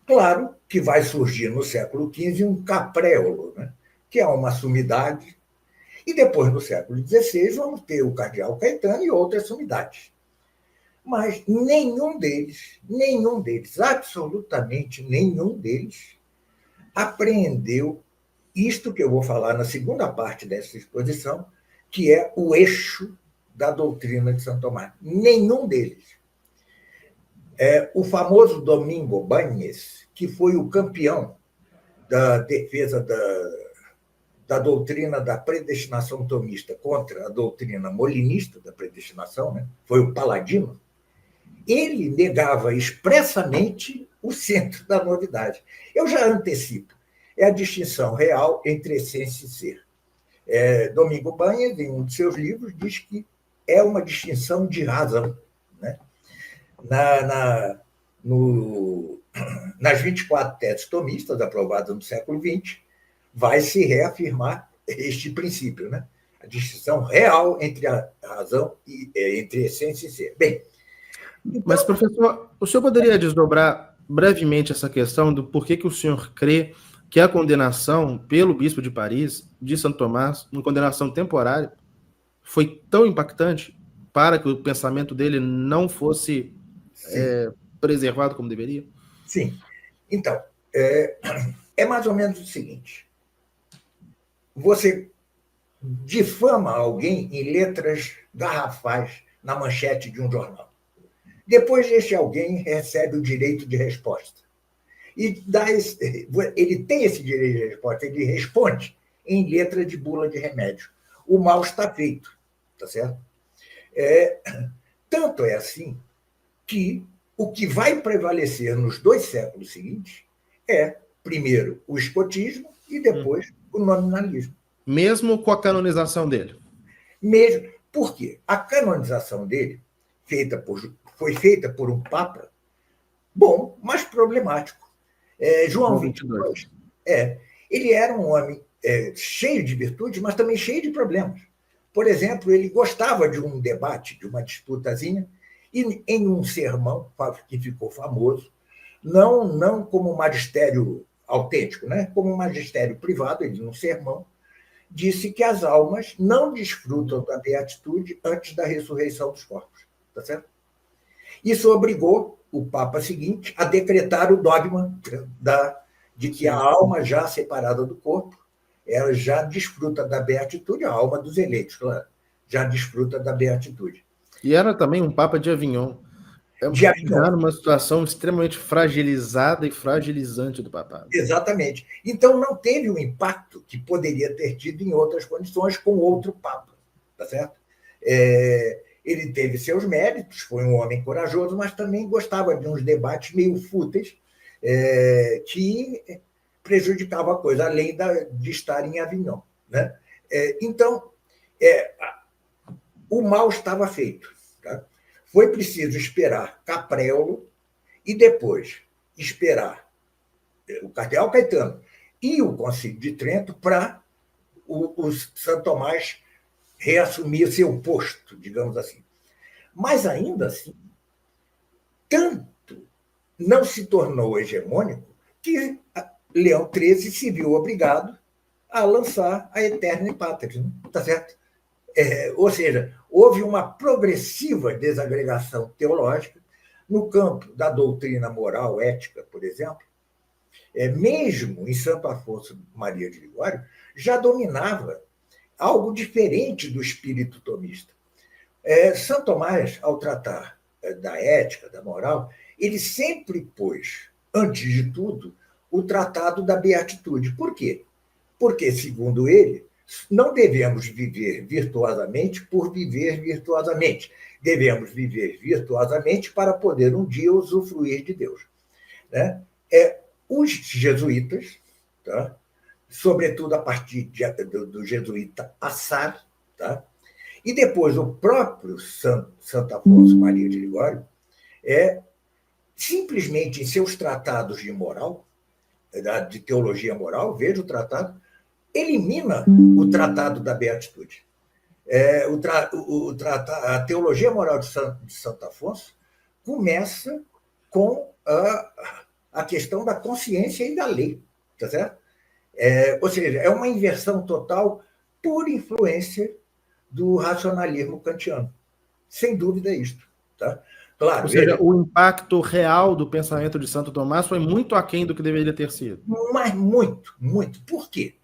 [SPEAKER 2] Claro que vai surgir no século XV um capréolo, né? Que é uma sumidade, e depois, no século XVI, vamos ter o cardeal Caetano e outras sumidades. Mas nenhum deles, absolutamente nenhum deles, apreendeu isto que eu vou falar na segunda parte dessa exposição, que é o eixo da doutrina de Santo Tomás. Nenhum deles. O famoso Domingo Banhes, que foi o campeão da defesa da doutrina da predestinação tomista contra a doutrina molinista da predestinação, né? Foi o paladino, ele negava expressamente o centro da novidade. Eu já antecipo, é a distinção real entre essência e ser. Domingo Banhes, em um de seus livros, diz que é uma distinção de razão, né? Nas 24 teses tomistas aprovadas no século XX, vai se reafirmar este princípio, né? A distinção real entre a razão e entre essência e ser. Bem,
[SPEAKER 1] então... Mas, professor, o senhor poderia desdobrar brevemente essa questão do porquê que o senhor crê que a condenação pelo bispo de Paris, de Santo Tomás, uma condenação temporária, foi tão impactante para que o pensamento dele não fosse preservado como deveria?
[SPEAKER 2] Sim. Então, é mais ou menos o seguinte. Você difama alguém em letras garrafais na manchete de um jornal. Depois, este alguém recebe o direito de resposta. E ele tem esse direito de resposta, ele responde em letra de bula de remédio. O mal está feito, tá certo? Tanto é assim que o que vai prevalecer nos 2 séculos seguintes é, primeiro, o escotismo e depois o nominalismo.
[SPEAKER 1] Mesmo com a canonização dele?
[SPEAKER 2] Mesmo. Por quê? A canonização dele foi feita por um papa bom, mas problemático. João XXII. Ele era um homem cheio de virtudes, mas também cheio de problemas. Por exemplo, ele gostava de um debate, de uma disputazinha, e em um sermão que ficou famoso, não como um magistério autêntico, né? Como um magistério privado, ele num sermão, disse que as almas não desfrutam da beatitude antes da ressurreição dos corpos. Tá certo? Isso obrigou o Papa seguinte a decretar o dogma de que a alma já separada do corpo, ela já desfruta da beatitude, a alma dos eleitos, claro, já desfruta da beatitude.
[SPEAKER 1] E era também um Papa de Avignon. Já uma situação extremamente fragilizada e fragilizante do papado.
[SPEAKER 2] Exatamente. Então, não teve o impacto que poderia ter tido em outras condições com outro Papa. Tá certo? Ele teve seus méritos, foi um homem corajoso, mas também gostava de uns debates meio fúteis que prejudicavam a coisa, além de estar em Avignon. Né? Então, o mal estava feito. Tá? Foi preciso esperar Capréolo e depois esperar o cardeal Caetano e o Concílio de Trento para o Santo Tomás reassumir seu posto, digamos assim. Mas, ainda assim, tanto não se tornou hegemônico que Leão XIII se viu obrigado a lançar a Aeterna Patris, tá certo? Ou seja, houve uma progressiva desagregação teológica no campo da doutrina moral, ética, por exemplo. Mesmo em Santo Afonso Maria de Ligório, já dominava algo diferente do espírito tomista. São Tomás, ao tratar da ética, da moral, ele sempre pôs, antes de tudo, o tratado da beatitude. Por quê? Porque, segundo ele, não devemos viver virtuosamente por viver virtuosamente. Devemos viver virtuosamente para poder um dia usufruir de Deus. Né? Os jesuítas, tá? Sobretudo a partir do jesuíta Assar, tá? E depois o próprio Santo Afonso Maria de Ligório, simplesmente em seus tratados de moral, de teologia moral, veja o tratado, elimina o tratado da beatitude. A teologia moral de Santo Afonso começa com a questão da consciência e da lei, tá certo? Ou seja, é uma inversão total por influência do racionalismo kantiano. Sem dúvida isto. Tá? Claro,
[SPEAKER 1] ou seja, o impacto real do pensamento de Santo Tomás foi muito aquém do que deveria ter sido.
[SPEAKER 2] Mas muito, muito. Por quê?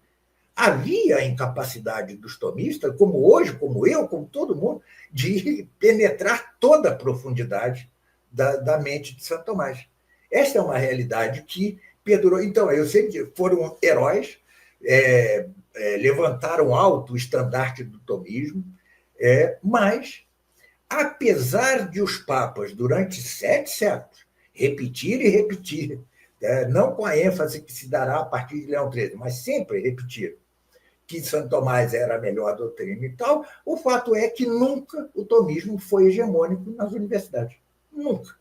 [SPEAKER 2] Havia a incapacidade dos tomistas, como hoje, como eu, como todo mundo, de penetrar toda a profundidade da mente de Santo Tomás. Esta é uma realidade que perdurou. Então, eu sei que foram heróis, levantaram alto o estandarte do tomismo, mas, apesar de os papas, durante 7 séculos, repetir e repetir, não com a ênfase que se dará a partir de Leão XIII, mas sempre repetir que Santo Tomás era a melhor doutrina e tal, o fato é que nunca o tomismo foi hegemônico nas universidades. Nunca.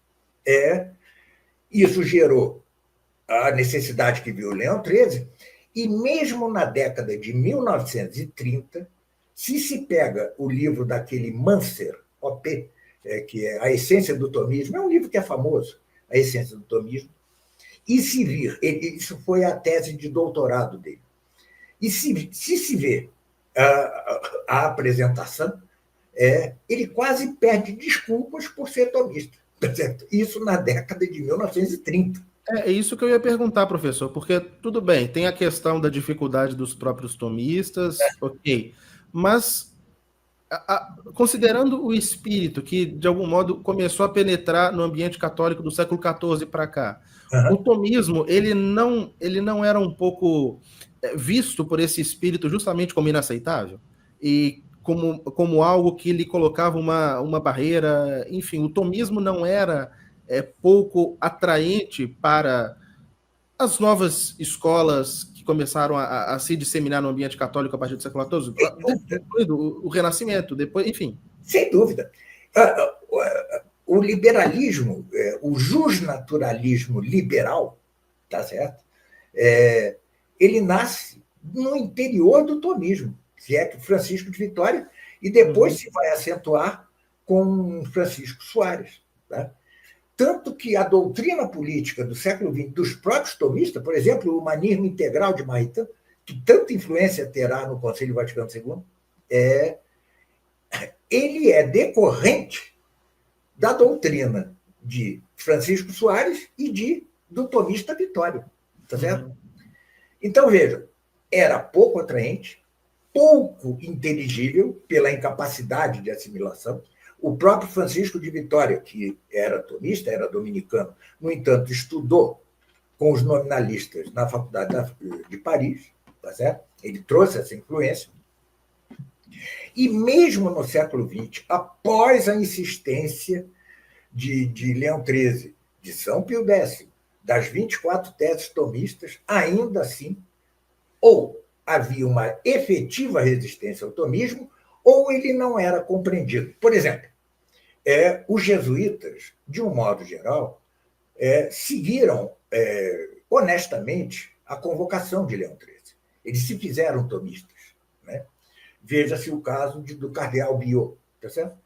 [SPEAKER 2] Isso gerou a necessidade que viu Leão XIII, e mesmo na década de 1930, se pega o livro daquele Manser, OP, que é A Essência do Tomismo, é um livro que é famoso, A Essência do Tomismo, e se vir, isso foi a tese de doutorado dele, e se vê a apresentação, ele quase pede desculpas por ser tomista. Tá certo? Isso na década de 1930.
[SPEAKER 1] É isso que eu ia perguntar, professor, porque tudo bem, tem a questão da dificuldade dos próprios tomistas, ok, mas considerando o espírito que, de algum modo, começou a penetrar no ambiente católico do século XIV para cá, o tomismo, ele não era um pouco visto por esse espírito justamente como inaceitável? E como algo que lhe colocava uma barreira, enfim, o tomismo não era pouco atraente para as novas escolas que começaram a se disseminar no ambiente católico a partir do século XIV, incluindo o Renascimento, depois, enfim.
[SPEAKER 2] Sem dúvida. O liberalismo, o justnaturalismo liberal, tá certo? Ele nasce no interior do tomismo, que é Francisco de Vitória, e depois se vai acentuar com Francisco Soares. Tá? Tanto que a doutrina política do século XX, dos próprios tomistas, por exemplo, o humanismo integral de Maritain, que tanta influência terá no Concílio Vaticano II, ele é decorrente da doutrina de Francisco Soares e do tomista Vitório. Tá certo? Então, veja, era pouco atraente, pouco inteligível pela incapacidade de assimilação. O próprio Francisco de Vitória, que era tomista, era dominicano, no entanto, estudou com os nominalistas na Faculdade de Paris, tá certo? Ele trouxe essa influência. E mesmo no século XX, após a insistência de Leão XIII, de São Pio X, das 24 teses tomistas, ainda assim, ou havia uma efetiva resistência ao tomismo, ou ele não era compreendido. Por exemplo, os jesuítas, de um modo geral, seguiram honestamente a convocação de Leão XIII. Eles se fizeram tomistas. Né? Veja-se o caso do cardeal Biot. Tá certo?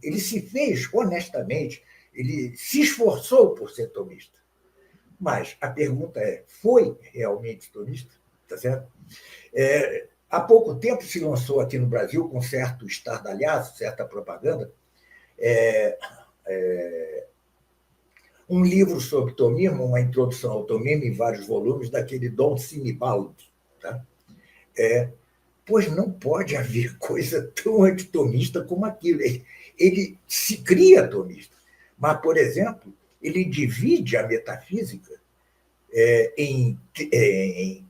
[SPEAKER 2] Ele se fez honestamente, ele se esforçou por ser tomista. Mas a pergunta foi realmente tomista? Tá certo? Há pouco tempo se lançou aqui no Brasil, com certo estardalhaço, certa propaganda, um livro sobre tomismo, uma introdução ao tomismo em vários volumes, daquele Dom Sinibaldo. Tá? Pois não pode haver coisa tão antitomista como aquilo. Ele se cria tomista, mas, por exemplo, ele divide a metafísica em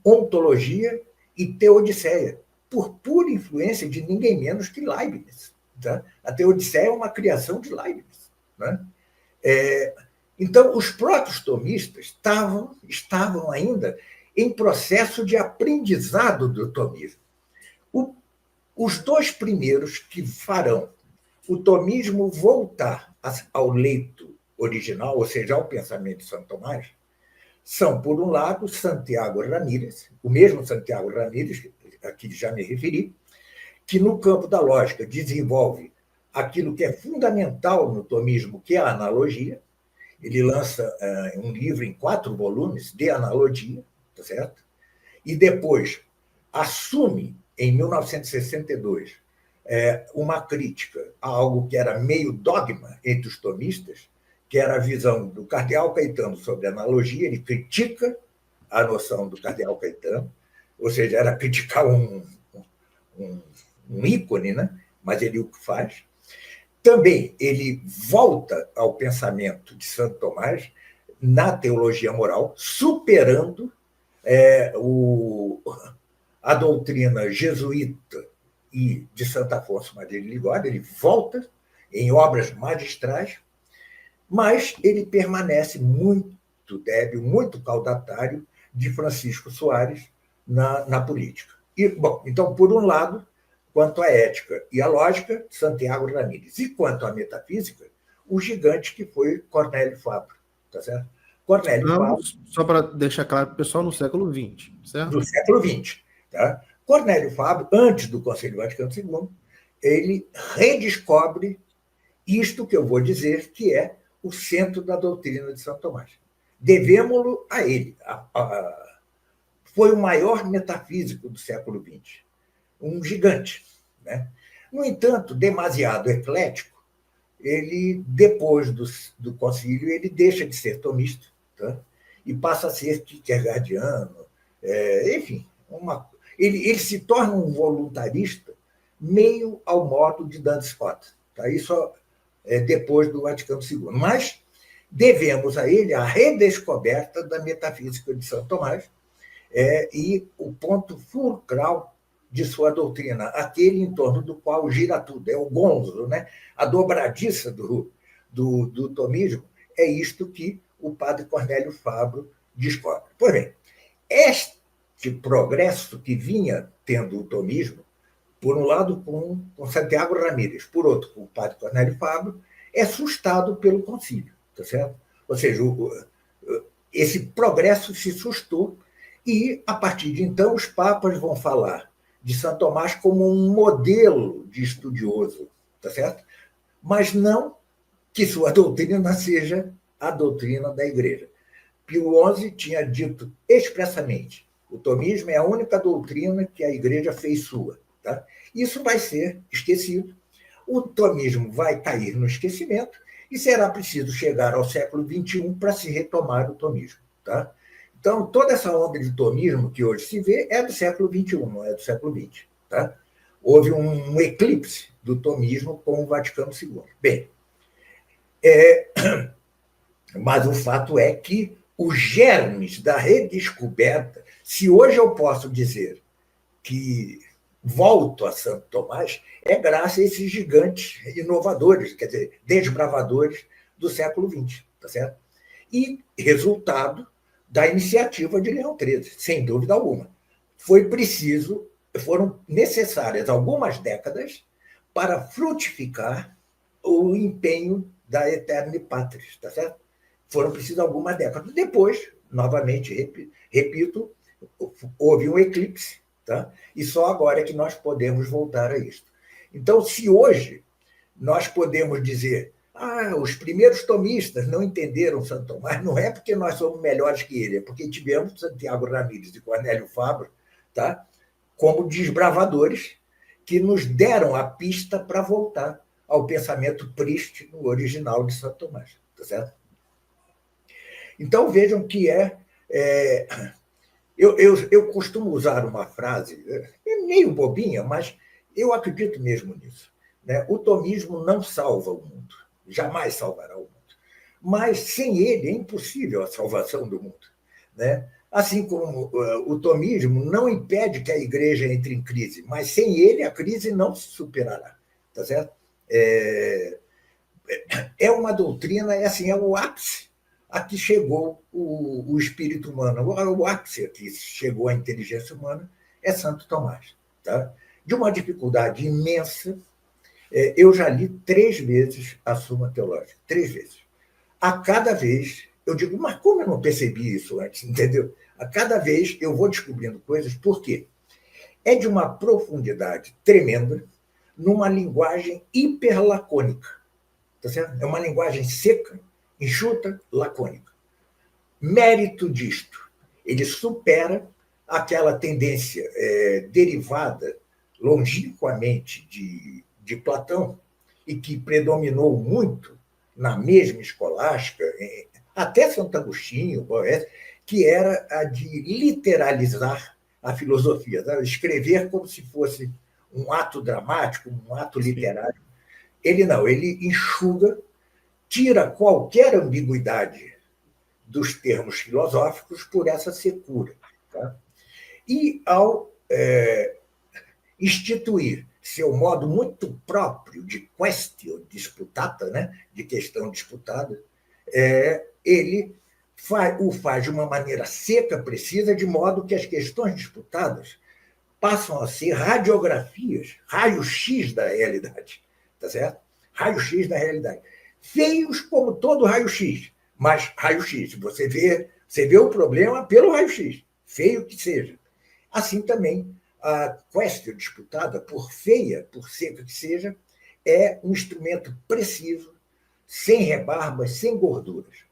[SPEAKER 2] ontologia e teodiceia, por pura influência de ninguém menos que Leibniz. Tá? A teodiceia é uma criação de Leibniz. Né? Então, os próprios tomistas estavam ainda em processo de aprendizado do tomismo. Os dois primeiros que farão o tomismo voltar ao leito original, ou seja, ao pensamento de Santo Tomás, são, por um lado, Santiago Ramírez, o mesmo Santiago Ramírez, a que já me referi, que no campo da lógica desenvolve aquilo que é fundamental no tomismo, que é a analogia. Ele lança um livro em 4 volumes de analogia, tá certo? E depois assume, em 1962, uma crítica a algo que era meio dogma entre os tomistas, que era a visão do cardeal Caetano sobre a analogia. Ele critica a noção do cardeal Caetano, ou seja, era criticar um ícone, né? Mas ele o que faz. Também ele volta ao pensamento de Santo Tomás na teologia moral, superando a doutrina jesuíta e de Santo Afonso Maria de Ligório. Ele volta em obras magistrais, mas ele permanece muito débil, muito caudatário de Francisco Soares na política. E, bom, então, por um lado, quanto à ética e à lógica, Santiago Ramírez. E quanto à metafísica, o gigante que foi Cornélio Fabro. Tá certo? Cornélio Fabro.
[SPEAKER 1] Só para deixar claro para o pessoal, no século XX, certo?
[SPEAKER 2] Do século XX. Tá? Cornélio Fabro, antes do Concílio Vaticano II, ele redescobre isto que eu vou dizer, que é o centro da doutrina de São Tomás. Devemos-lo a ele. Foi o maior metafísico do século XX. Um gigante. Né? No entanto, demasiado eclético, ele, depois do concílio, ele deixa de ser tomista, tá? E passa a ser kierkegaardiano, enfim. Ele se torna um voluntarista meio ao modo de Duns Scotus. Tá? Isso depois do Vaticano II. Mas devemos a ele a redescoberta da metafísica de São Tomás e o ponto fulcral de sua doutrina, aquele em torno do qual gira tudo, é o gonzo, né? A dobradiça do tomismo, é isto que o padre Cornélio Fabro descobre. Pois bem, este progresso que vinha tendo o tomismo, por um lado com Santiago Ramírez, por outro com o padre Cornélio Fabro, é sustado pelo concílio, tá certo? Ou seja, esse progresso se sustou e, a partir de então, os papas vão falar de Santo Tomás como um modelo de estudioso, tá certo? Mas não que sua doutrina seja a doutrina da Igreja. Pio XI tinha dito expressamente: o tomismo é a única doutrina que a Igreja fez sua. Tá? Isso vai ser esquecido. O tomismo vai cair no esquecimento e será preciso chegar ao século XXI para se retomar o tomismo. Tá? Então, toda essa onda de tomismo que hoje se vê é do século XXI, não é do século XX. Tá? Houve um eclipse do tomismo com o Vaticano II. Bem, mas o fato é que os germes da redescoberta, se hoje eu posso dizer que volto a Santo Tomás, é graças a esses gigantes inovadores, quer dizer, desbravadores do século XX. Tá certo? E resultado da iniciativa de Leão XIII, sem dúvida alguma. Foram necessárias algumas décadas para frutificar o empenho da Aeterni Patris, tá certo? Foram precisas algumas décadas. Depois, novamente, repito, houve um eclipse, tá? E só agora é que nós podemos voltar a isso. Então, se hoje nós podemos dizer os primeiros tomistas não entenderam Santo Tomás, não é porque nós somos melhores que ele, é porque tivemos Santiago Ramírez e Cornélio Fabro, tá? Como desbravadores que nos deram a pista para voltar ao pensamento prístino original de Santo Tomás. Tá certo? Então, vejam que eu costumo usar uma frase, meio bobinha, mas eu acredito mesmo nisso. Né? O tomismo não salva o mundo. Jamais salvará o mundo. Mas, sem ele, é impossível a salvação do mundo. Né? Assim como o tomismo não impede que a igreja entre em crise, mas sem ele a crise não se superará. Tá certo? É uma doutrina, é o ápice a que chegou o espírito humano, o ápice a que chegou a inteligência humana é Santo Tomás. Tá? De uma dificuldade imensa. Eu já li 3 vezes a Suma Teológica, 3 vezes. A cada vez, eu digo, mas como eu não percebi isso antes, entendeu? A cada vez eu vou descobrindo coisas, por quê? É de uma profundidade tremenda, numa linguagem hiperlacônica. Tá certo? É uma linguagem seca, enxuta, lacônica. Mérito disto, ele supera aquela tendência derivada longínquamente de Platão, e que predominou muito na mesma escolástica, até Santo Agostinho, que era a de literalizar a filosofia, tá? Escrever como se fosse um ato dramático, um ato literário. Ele não, ele enxuga, tira qualquer ambiguidade dos termos filosóficos por essa secura. Tá? E, ao instituir seu modo muito próprio de quaestio disputata, né, de questão disputada, ele o faz de uma maneira seca, precisa, de modo que as questões disputadas passam a ser radiografias, raio-x da realidade, tá certo? Raio-x da realidade. Feios como todo raio-x, mas raio-x, você vê o problema pelo raio-x, feio que seja. Assim também, a questão disputada, por feia, por seca que seja, é um instrumento preciso, sem rebarbas, sem gorduras.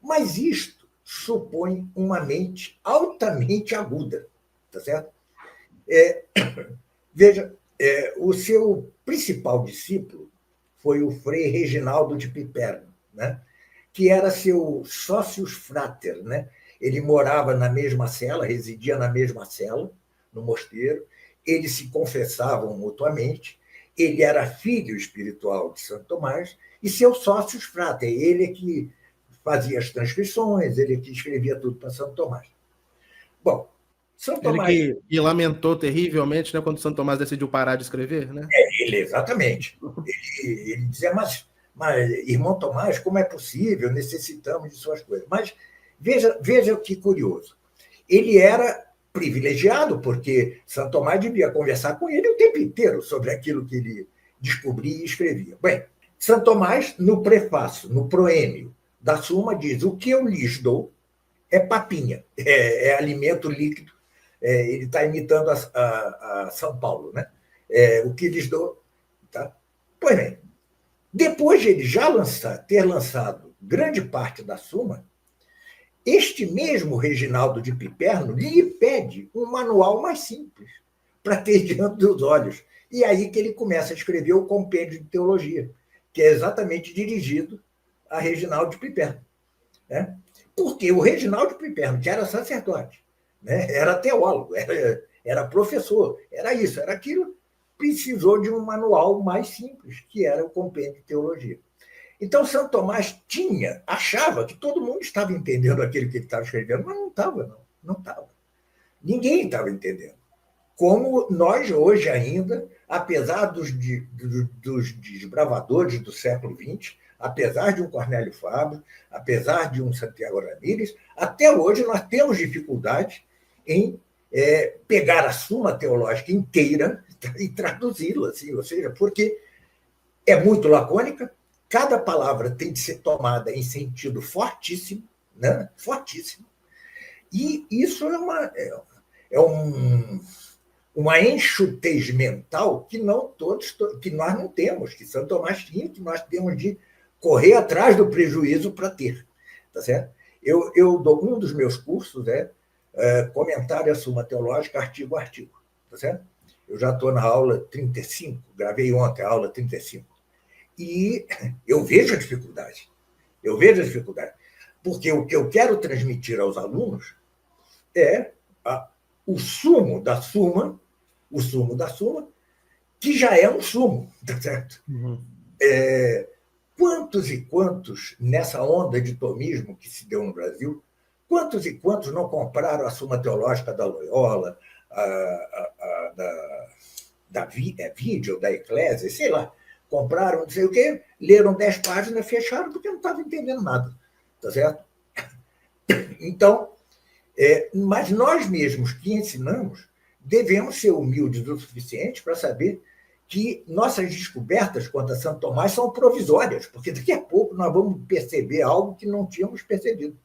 [SPEAKER 2] Mas isto supõe uma mente altamente aguda, tá certo? Veja, o seu principal discípulo foi o Frei Reginaldo de Piperno, né? Que era seu socius frater, né? Ele morava na mesma cela, residia na mesma cela, no mosteiro, eles se confessavam mutuamente, ele era filho espiritual de Santo Tomás, e seu socius frater, ele é que fazia as transcrições, ele é que escrevia tudo para Santo Tomás. Bom, Santo Tomás...
[SPEAKER 1] Ele que lamentou terrivelmente, né, quando Santo Tomás decidiu parar de escrever, né?
[SPEAKER 2] Exatamente. Ele dizia, mas, irmão Tomás, como é possível? Necessitamos de suas coisas. Mas veja que curioso. Ele era privilegiado, porque Santo Tomás devia conversar com ele o tempo inteiro sobre aquilo que ele descobria e escrevia. Bem, Santo Tomás, no prefácio, no proêmio da Suma, diz: o que eu lhes dou é papinha, é alimento líquido. Ele está imitando a São Paulo, né? O que lhes dou. Tá? Pois bem, depois de ele já ter lançado grande parte da Suma, este mesmo Reginaldo de Piperno lhe pede um manual mais simples para ter diante dos olhos. E aí que ele começa a escrever o Compêndio de Teologia, que é exatamente dirigido a Reginaldo de Piperno. Né? Porque o Reginaldo de Piperno, que era sacerdote, né? Era teólogo, era professor, era isso, era aquilo, precisou de um manual mais simples, que era o Compêndio de Teologia. Então, Santo Tomás achava que todo mundo estava entendendo aquilo que ele estava escrevendo, mas não estava, não estava. Ninguém estava entendendo. Como nós hoje ainda, apesar dos desbravadores do século XX, apesar de um Cornélio Fábio, apesar de um Santiago Ramírez, até hoje nós temos dificuldade em pegar a Suma Teológica inteira e traduzi-la, assim, ou seja, porque é muito lacônica, cada palavra tem de ser tomada em sentido fortíssimo, né? Fortíssimo. E isso uma enxutez mental que nós não temos, que Santo Tomás tinha, que nós temos de correr atrás do prejuízo para ter. Tá certo? Eu dou um dos meus cursos, comentário à Suma Teológica, artigo a artigo. Tá certo? Eu já estou na aula 35, gravei ontem a aula 35. E eu vejo a dificuldade. Porque o que eu quero transmitir aos alunos é o sumo da suma, que já é um sumo, tá certo?
[SPEAKER 1] Uhum.
[SPEAKER 2] Quantos e quantos, nessa onda de tomismo que se deu no Brasil, quantos e quantos não compraram a Suma Teológica da Loyola, da Vídeo, da Eclésia, sei lá, compraram não sei o quê, leram 10 páginas, fecharam porque não estavam entendendo nada, tá certo? Então, mas nós mesmos que ensinamos devemos ser humildes o suficiente para saber que nossas descobertas quanto a Santo Tomás são provisórias, porque daqui a pouco nós vamos perceber algo que não tínhamos percebido.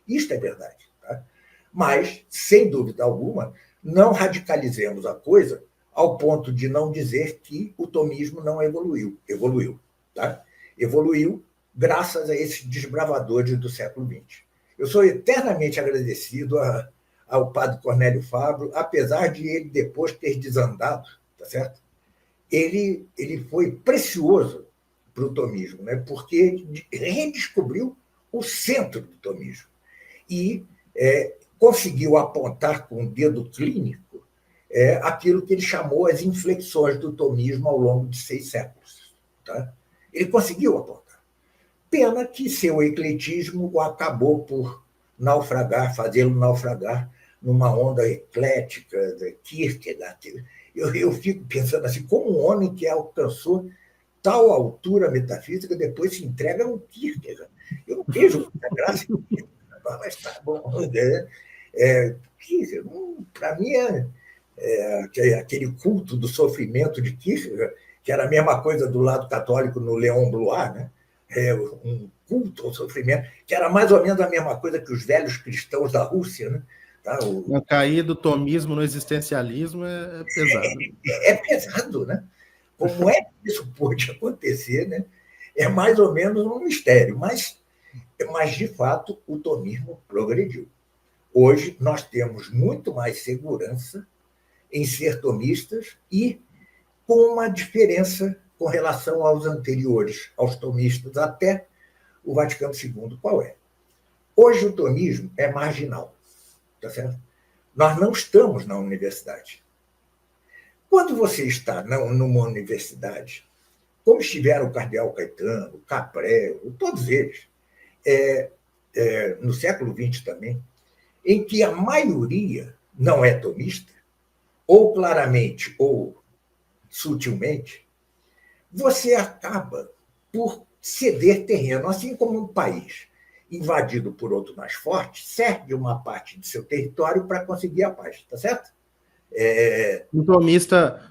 [SPEAKER 2] Isto é verdade. Tá? Mas, sem dúvida alguma, não radicalizemos a coisa ao ponto de não dizer que o tomismo não evoluiu. Evoluiu. Tá? Evoluiu graças a esses desbravadores do século XX. Eu sou eternamente agradecido ao padre Cornélio Fábio, apesar de ele depois ter desandado, tá certo? Ele foi precioso para o tomismo, né? Porque ele redescobriu o centro do tomismo e conseguiu apontar com o dedo clínico aquilo que ele chamou as inflexões do tomismo ao longo de 6 séculos. Tá? Ele conseguiu apontar. Pena que seu ecletismo o acabou por naufragar, fazê-lo naufragar numa onda eclética de Kierkegaard. Eu fico pensando assim, como um homem que alcançou tal altura metafísica depois se entrega a um Kierkegaard. Eu não vejo muita graça em Kierkegaard, mas tá bom. Para mim, aquele culto do sofrimento de Kierkegaard, que era a mesma coisa do lado católico no Léon Blois, né? Um culto ao sofrimento, que era mais ou menos a mesma coisa que os velhos cristãos da Rússia, né? Tá?
[SPEAKER 1] Cair do tomismo no existencialismo é pesado.
[SPEAKER 2] É pesado, né? Como é que isso pode acontecer, né? É mais ou menos um mistério, mas de fato o tomismo progrediu. Hoje nós temos muito mais segurança em ser tomistas e com uma diferença com relação aos anteriores, aos tomistas, até o Vaticano II. Qual é? Hoje o tomismo é marginal, tá certo? Nós não estamos na universidade. Quando você está numa universidade, como estiveram o Cardeal Caetano, o Capré, todos eles, no século XX também, em que a maioria não é tomista, ou claramente ou sutilmente, você acaba por ceder terreno, assim como um país invadido por outro mais forte, cede uma parte de seu território para conseguir a paz, tá certo?
[SPEAKER 1] Um tomista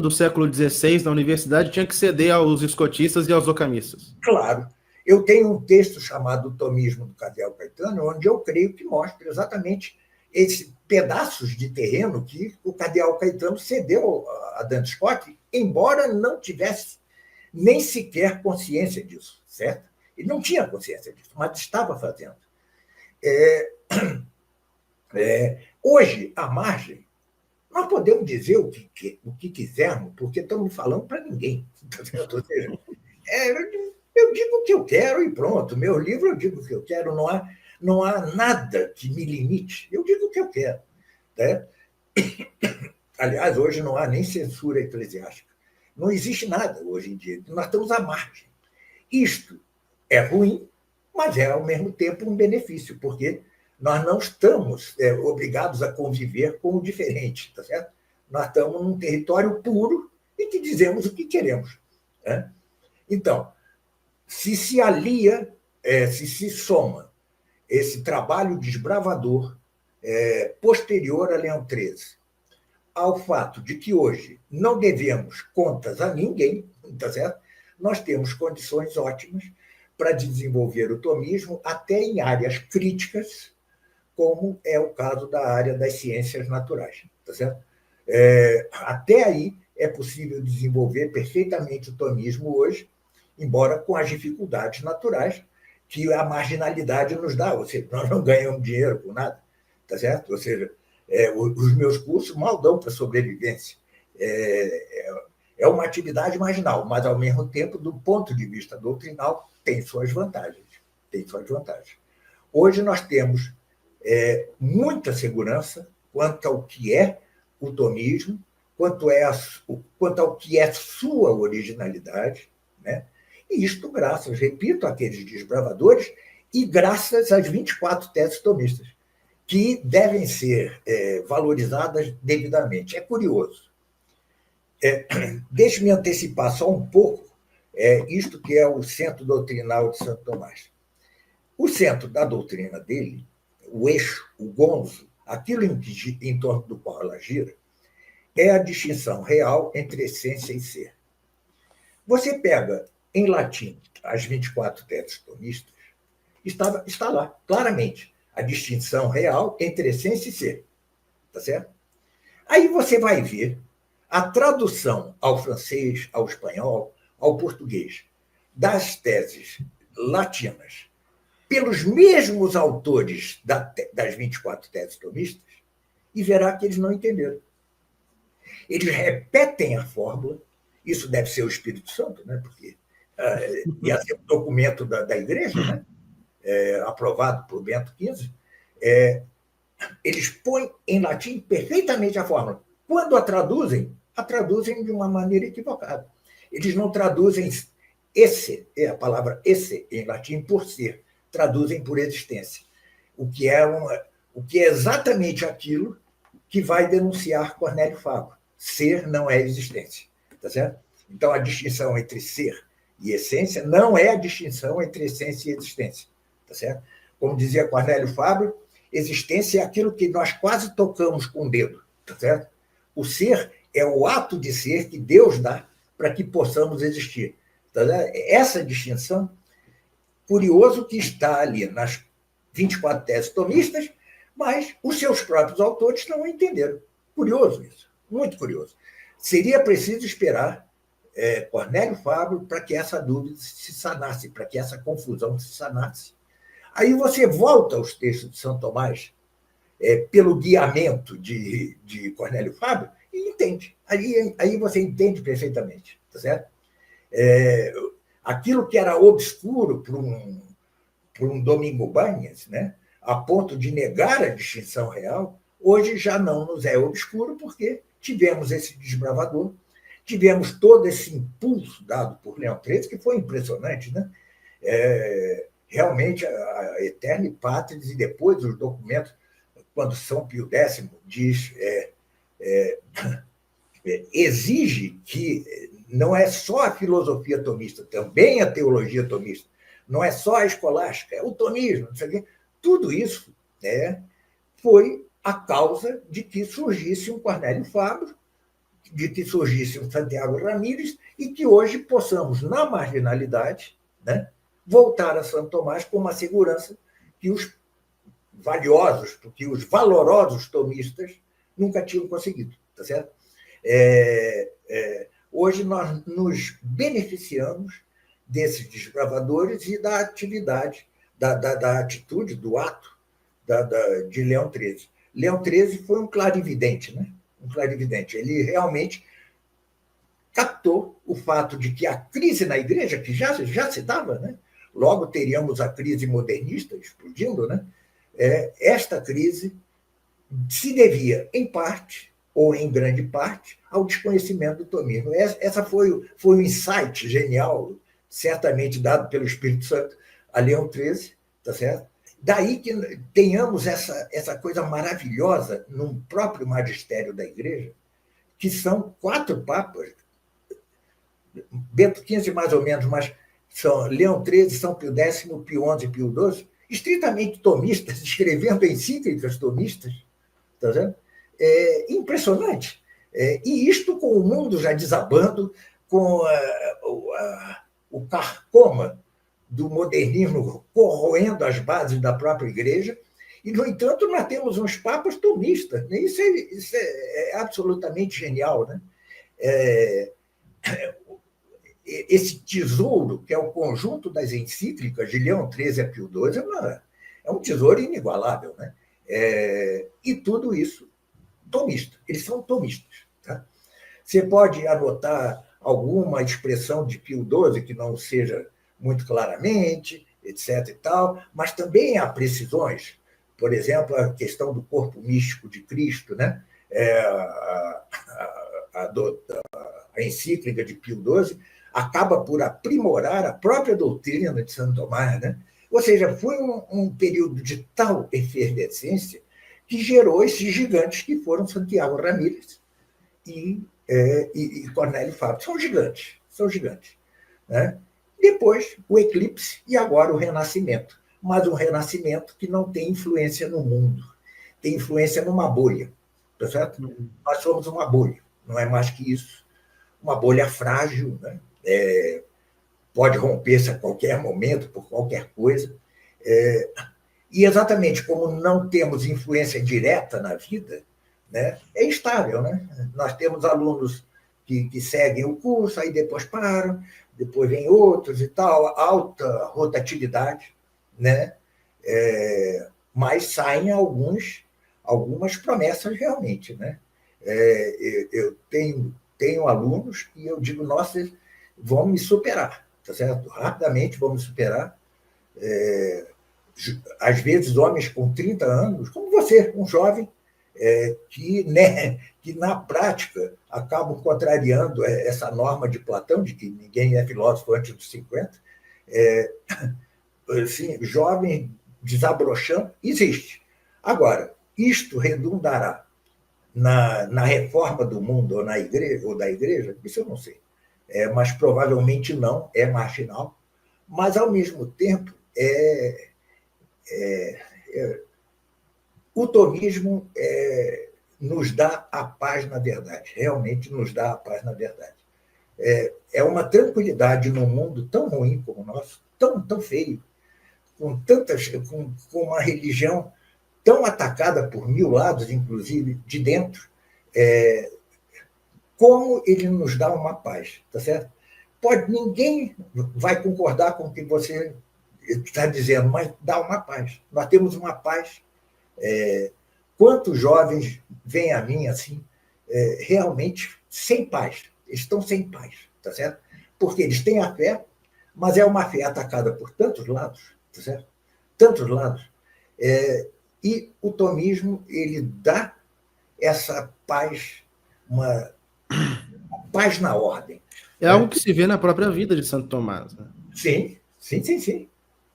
[SPEAKER 1] do século XVI na universidade tinha que ceder aos escotistas e aos ocamistas.
[SPEAKER 2] Claro. Eu tenho um texto chamado O Tomismo do Cardeal Caetano, onde eu creio que mostra exatamente esses pedaços de terreno que o Cardeal Caetano cedeu a Duns Scotus, embora não tivesse nem sequer consciência disso, certo? Ele não tinha consciência disso, mas estava fazendo. Hoje, à margem, nós podemos dizer o que quisermos, porque estamos falando para ninguém. Ou seja, eu digo o que eu quero e pronto. Meu livro eu digo o que eu quero, não há nada que me limite. Eu digo o que eu quero. Né? Aliás, hoje não há nem censura eclesiástica. Não existe nada hoje em dia. Nós estamos à margem. Isto é ruim, mas é, ao mesmo tempo, um benefício, porque nós não estamos obrigados a conviver com o diferente, tá certo? Nós estamos num território puro e que dizemos o que queremos. Né? Então, se alia, se soma esse trabalho desbravador posterior a Leão XIII ao fato de que hoje não devemos contas a ninguém, tá certo? Nós temos condições ótimas para desenvolver o tomismo até em áreas críticas, como é o caso da área das ciências naturais, tá certo? Até aí é possível desenvolver perfeitamente o tomismo hoje, embora com as dificuldades naturais que a marginalidade nos dá, ou seja, nós não ganhamos dinheiro com nada, tá certo? Ou seja, os meus cursos mal dão para sobrevivência. É uma atividade marginal, mas, ao mesmo tempo, do ponto de vista doutrinal, tem suas vantagens. Hoje nós temos muita segurança quanto ao que é o tomismo, quanto ao que é sua originalidade, né? E isto graças, repito, àqueles desbravadores e graças às 24 teses tomistas, que devem ser valorizadas devidamente. É curioso. Deixe-me antecipar só um pouco isto que é o centro doutrinal de Santo Tomás. O centro da doutrina dele, o eixo, o gonzo, aquilo em torno do qual ela gira, é a distinção real entre essência e ser. Você pega, em latim, as 24 teses tomistas, está lá, claramente, a distinção real entre essência e ser. Tá certo? Aí você vai ver a tradução ao francês, ao espanhol, ao português, das teses latinas, pelos mesmos autores das 24 teses tomistas, e verá que eles não entenderam. Eles repetem a fórmula, isso deve ser o Espírito Santo, né? Porque ia ser um documento da igreja, né? Aprovado por Bento XV, eles põem em latim perfeitamente a fórmula. Quando a traduzem de uma maneira equivocada. Eles não traduzem esse, é a palavra esse, em latim, por ser, traduzem por existência, o que é exatamente aquilo que vai denunciar Cornélio Fábio. Ser não é existência, tá certo? Então, a distinção entre ser e essência não é a distinção entre essência e existência, tá certo? Como dizia Cornélio Fábio, existência é aquilo que nós quase tocamos com o dedo, tá certo? O ser é o ato de ser que Deus dá para que possamos existir. Tá certo? Essa distinção, curioso que está ali nas 24 teses tomistas, mas os seus próprios autores não entenderam. Curioso isso, muito curioso. Seria preciso esperar Cornélio Fábio para que essa dúvida se sanasse, para que essa confusão se sanasse. Aí você volta aos textos de São Tomás, pelo guiamento de Cornélio Fábio, e entende. Aí você entende perfeitamente, tá certo? Aquilo que era obscuro para um Domingo Banhas, né, a ponto de negar a distinção real, hoje já não nos é obscuro, porque tivemos esse desbravador, tivemos todo esse impulso dado por Leão XIII, que foi impressionante, né? Realmente, a Eterna Patris, e depois os documentos, quando São Pio X diz, exige que não é só a filosofia tomista, também a teologia tomista, não é só a escolástica, é o tomismo, não sei o quê. Tudo isso foi a causa de que surgisse um Cornélio Fábio, de que surgisse um Santiago Ramírez, e que hoje possamos, na marginalidade, né, voltar a Santo Tomás com uma segurança que os valiosos, que os valorosos tomistas nunca tinham conseguido, tá certo? Hoje nós nos beneficiamos desses desbravadores e da atividade, da atitude, do ato de Leão XIII. Leão XIII foi um clarividente, né? Um clarividente. Ele realmente captou o fato de que a crise na igreja, que já se dava, né? Logo teríamos a crise modernista explodindo, né? Esta crise se devia, em parte, ou em grande parte, ao desconhecimento do tomismo. Essa foi o insight genial, certamente dado pelo Espírito Santo a Leão XIII, tá certo? Daí que tenhamos essa coisa maravilhosa no próprio magistério da Igreja, que são 4 papas, Bento XV mais ou menos, mas são Leão XIII, São Pio X, Pio XI e Pio XII, estritamente tomistas, escrevendo encíclicas tomistas, tá vendo? Impressionante. E isto com o mundo já desabando, com o carcoma do modernismo corroendo as bases da própria igreja, e, no entanto, nós temos uns papas tomistas. Né? Isso é absolutamente genial. Né? Esse tesouro, que é o conjunto das encíclicas de Leão XIII a Pio XII, é um tesouro inigualável. Né? E tudo isso tomista. Eles são tomistas. Tá? Você pode anotar alguma expressão de Pio XII que não seja muito claramente, etc. e tal, mas também há precisões. Por exemplo, a questão do corpo místico de Cristo, né? A encíclica de Pio XII acaba por aprimorar a própria doutrina de Santo Tomás. Né? Ou seja, foi um período de tal efervescência que gerou esses gigantes que foram Santiago Ramírez e Cornélio Fábio. São gigantes. Né? Depois, o eclipse e agora o renascimento. Mas um renascimento que não tem influência no mundo, tem influência numa bolha. Tá certo? Nós somos uma bolha, não é mais que isso. Uma bolha frágil, né? Pode romper-se a qualquer momento, por qualquer coisa. E exatamente como não temos influência direta na vida, né? É instável. Né? Nós temos alunos que seguem o curso, aí depois param, depois vem outros e tal, alta rotatividade, né? Mas saem algumas promessas realmente. Né? Eu tenho alunos e eu digo, nossa, vão me superar, tá certo? Rapidamente vão me superar. Às vezes, homens com 30 anos, como você, um jovem, que, na prática, acabam contrariando essa norma de Platão, de que ninguém é filósofo antes dos 50. Assim, jovem desabrochando, existe. Agora, isto redundará na reforma do mundo ou da igreja? Isso eu não sei. Mas provavelmente não, é marginal. Mas, ao mesmo tempo, o tomismo nos dá a paz na verdade, realmente nos dá a paz na verdade. É uma tranquilidade num mundo tão ruim como o nosso, tão feio, com uma religião tão atacada por 1000 lados, inclusive de dentro, como ele nos dá uma paz, tá certo? Ninguém vai concordar com o que você está dizendo, mas dá uma paz. Nós temos uma paz. Quantos jovens vêm a mim assim, realmente sem paz? Eles estão sem paz, tá certo? Porque eles têm a fé, mas é uma fé atacada por tantos lados, tá certo? Tantos lados. E o tomismo, ele dá essa paz, uma paz na ordem.
[SPEAKER 1] É algo que se vê na própria vida de Santo Tomás, né?
[SPEAKER 2] Sim.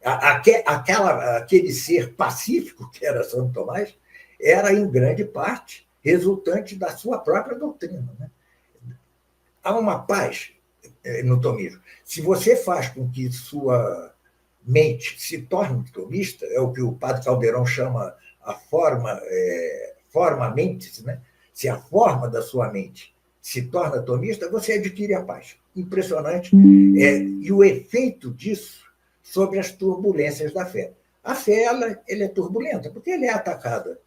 [SPEAKER 2] Aquele ser pacífico que era Santo Tomás era, em grande parte, resultante da sua própria doutrina, né? Há uma paz no tomismo. Se você faz com que sua mente se torne tomista, é o que o padre Caldeirão chama a forma mentis, né? Se a forma da sua mente se torna tomista, você adquire a paz. Impressionante. E o efeito disso sobre as turbulências da fé. A fé ela é turbulenta, porque ela é atacada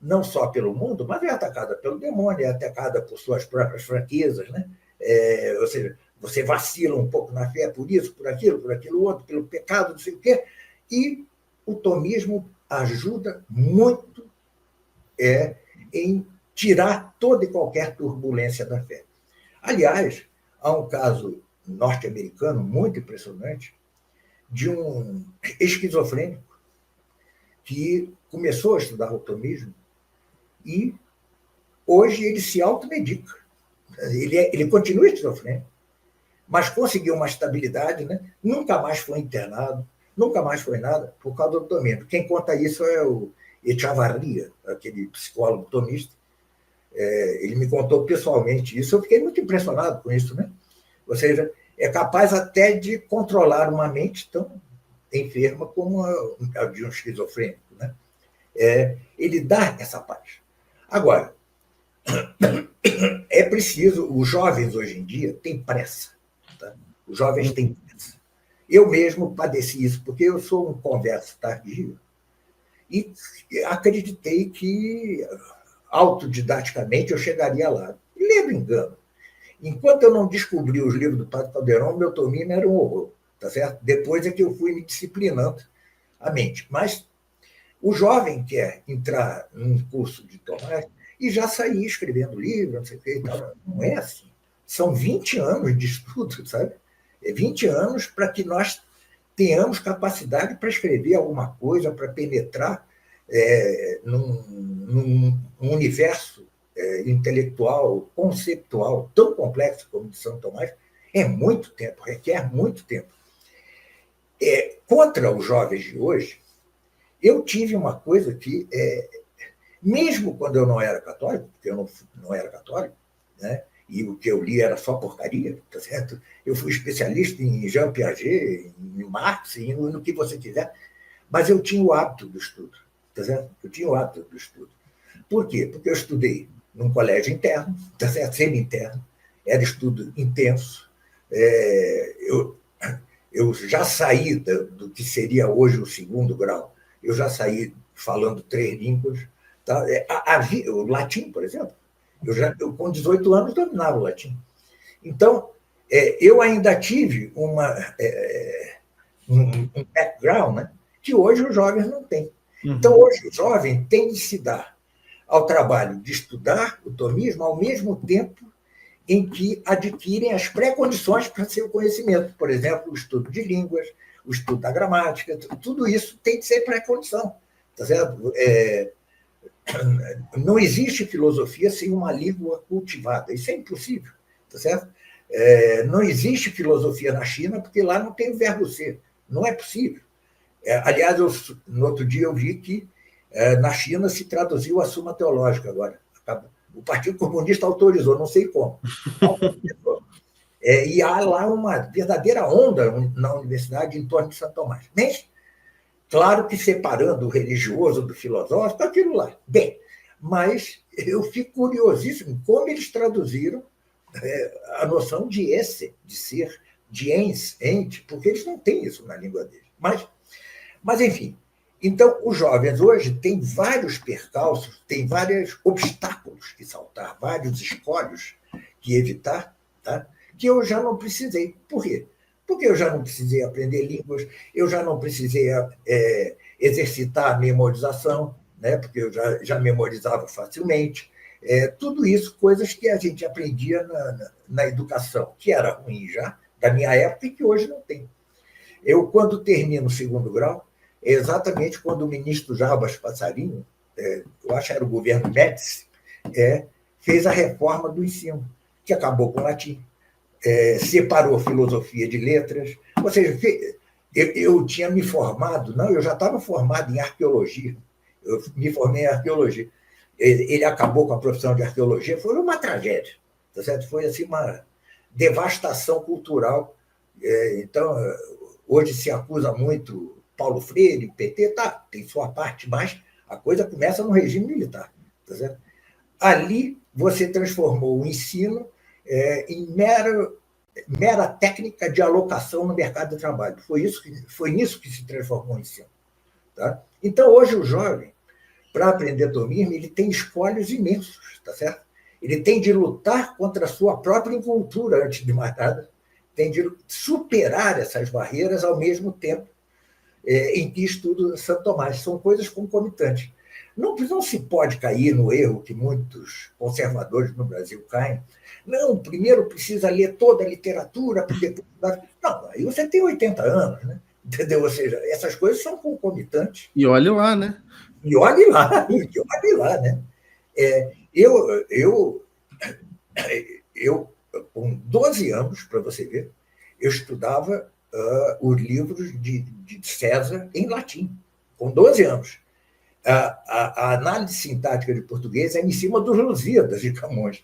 [SPEAKER 2] não só pelo mundo, mas é atacada pelo demônio, é atacada por suas próprias fraquezas, né? Ou seja, você vacila um pouco na fé por isso, por aquilo outro, pelo pecado, não sei o quê. E o tomismo ajuda muito em tirar toda e qualquer turbulência da fé. Aliás, há um caso norte-americano muito impressionante de um esquizofrênico que começou a estudar o tomismo e hoje ele se automedica. Ele continua esquizofrênico, mas conseguiu uma estabilidade, né? Nunca mais foi internado, nunca mais foi nada por causa do tomismo. Quem conta isso é o Echavarria, aquele psicólogo tomista. Ele me contou pessoalmente isso. Eu fiquei muito impressionado com isso, né? Ou seja, é capaz até de controlar uma mente tão enferma como a de um esquizofrênico, né? Ele dá essa paz. Agora, é preciso, os jovens hoje em dia têm pressa, tá? Os jovens têm pressa. Eu mesmo padeci isso, porque eu sou um converso tardio e acreditei que autodidaticamente eu chegaria lá. E levo engano. Enquanto eu não descobri os livros do Padre Caldeirão, meu tomismo era um horror, tá certo? Depois é que eu fui me disciplinando a mente. Mas o jovem quer entrar num curso de Tomás e já sair escrevendo livro, não sei o que e tal. Não é assim. São 20 anos de estudo, sabe? 20 anos para que nós tenhamos capacidade para escrever alguma coisa, para penetrar num universo intelectual, conceptual, tão complexo como o de São Tomás. É muito tempo, requer muito tempo. Contra os jovens de hoje, eu tive uma coisa que, mesmo quando eu não era católico, porque eu não era católico, né? E o que eu li era só porcaria, tá certo? Eu fui especialista em Jean Piaget, em Marx, no que você quiser, mas eu tinha o hábito do estudo, tá certo? Eu tinha o hábito do estudo. Por quê? Porque eu estudei num colégio interno, tá certo? Semi-interno, era estudo intenso. Eu já saí do que seria hoje o segundo grau, eu já saí falando 3 línguas. Tá? O latim, por exemplo, eu com 18 anos dominava o latim. Então, eu ainda tive um background, né, que hoje os jovens não têm. Então, hoje o jovem tem de se dar ao trabalho de estudar o tomismo ao mesmo tempo em que adquirem as pré-condições para seu conhecimento. Por exemplo, o estudo de línguas, o estudo da gramática, tudo isso tem de ser pré-condição. Tá certo? Não existe filosofia sem uma língua cultivada. Isso é impossível, tá certo? Não existe filosofia na China porque lá não tem o verbo ser. Não é possível. Aliás, no outro dia eu vi que na China se traduziu a Suma Teológica agora. O Partido Comunista autorizou, não sei como. E há lá uma verdadeira onda na universidade em torno de Santo Tomás. Mas, claro que separando o religioso do filosófico, aquilo lá. Bem, mas eu fico curiosíssimo como eles traduziram a noção de esse, de ser, de ens, ente, porque eles não têm isso na língua deles. Mas enfim, então os jovens hoje têm vários percalços, têm vários obstáculos que saltar, vários escolhos que evitar, tá? Que eu já não precisei. Por quê? Porque eu já não precisei aprender línguas, eu já não precisei exercitar a memorização, né? Porque eu já memorizava facilmente. Tudo isso, coisas que a gente aprendia na educação, que era ruim já, da minha época, e que hoje não tem. Eu, quando termino o segundo grau, é exatamente quando o ministro Jarbas Passarinho, eu acho que era o governo Médici, fez a reforma do ensino, que acabou com o latim, separou filosofia de letras, ou seja, eu tinha me formado, eu já estava formado em arqueologia, eu me formei em arqueologia. Ele acabou com a profissão de arqueologia, foi uma tragédia, tá certo? Foi assim, uma devastação cultural. Então, hoje se acusa muito Paulo Freire, PT, tem sua parte, mas a coisa começa no regime militar, tá certo? Ali você transformou o ensino em mera técnica de alocação no mercado de trabalho. Foi nisso que se transformou o ensino. Tá? Então, hoje, o jovem, para aprender tomismo, ele tem escolhos imensos, tá certo? Ele tem de lutar contra a sua própria incultura, antes de mais nada, tem de superar essas barreiras ao mesmo tempo em que estuda Santo Tomás. São coisas concomitantes. Não se pode cair no erro que muitos conservadores no Brasil caem. Não, primeiro precisa ler toda a literatura, porque... Não, aí você tem 80 anos, né? Entendeu? Ou seja, essas coisas são concomitantes.
[SPEAKER 1] E olhe lá, né?
[SPEAKER 2] E olhe lá, né? Eu, com 12 anos, para você ver, eu estudava os livros de César em latim, com 12 anos. A análise sintática de português é em cima dos Lusíadas de Camões.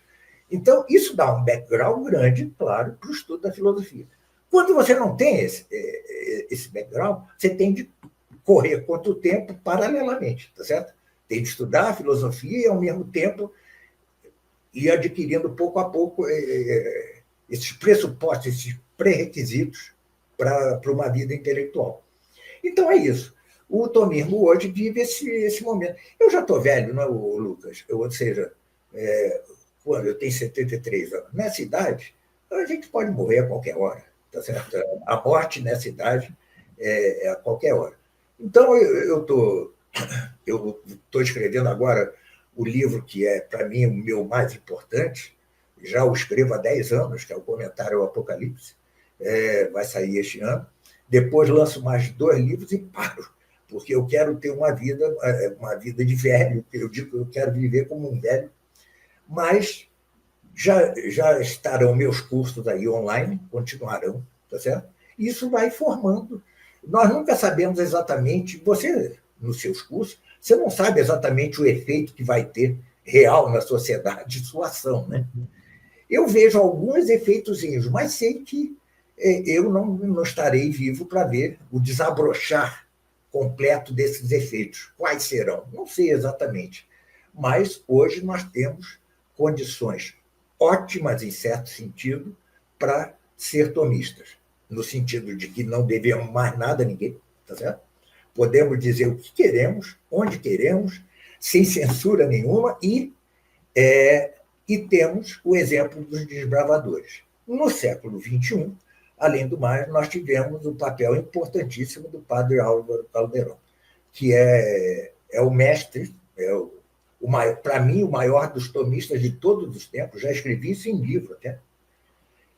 [SPEAKER 2] Então, isso dá um background grande, claro, para o estudo da filosofia. Quando você não tem esse background, você tem de correr contra o tempo paralelamente, tá certo? Tem de estudar a filosofia e, ao mesmo tempo, ir adquirindo pouco a pouco esses pressupostos, esses pré-requisitos para uma vida intelectual. Então, é isso. O tomismo hoje vive esse momento. Eu já estou velho, não é, Lucas? Ou seja, quando eu tenho 73 anos, nessa idade, a gente pode morrer a qualquer hora, tá certo? A morte nessa idade é a qualquer hora. Então, eu estou escrevendo agora o livro que é, para mim, o meu mais importante, já o escrevo há 10 anos, que é o Comentário ao Apocalipse, vai sair este ano. Depois lanço mais 2 livros e paro, porque eu quero ter uma vida de velho, eu digo que eu quero viver como um velho, mas já estarão meus cursos aí online, continuarão, tá certo? Isso vai formando. Nós nunca sabemos exatamente, você, nos seus cursos, você não sabe exatamente o efeito que vai ter real na sociedade sua ação, né? Eu vejo alguns efeitozinhos, mas sei que eu não estarei vivo para ver o desabrochar completo desses efeitos. Quais serão? Não sei exatamente. Mas hoje nós temos condições ótimas, em certo sentido, para ser tomistas, no sentido de que não devemos mais nada a ninguém, tá certo? Podemos dizer o que queremos, onde queremos, sem censura nenhuma, e temos o exemplo dos desbravadores. No século XXI, além do mais, nós tivemos o papel importantíssimo do padre Álvaro Calderón, que é o mestre, para mim, o maior dos tomistas de todos os tempos. Já escrevi isso em livro até.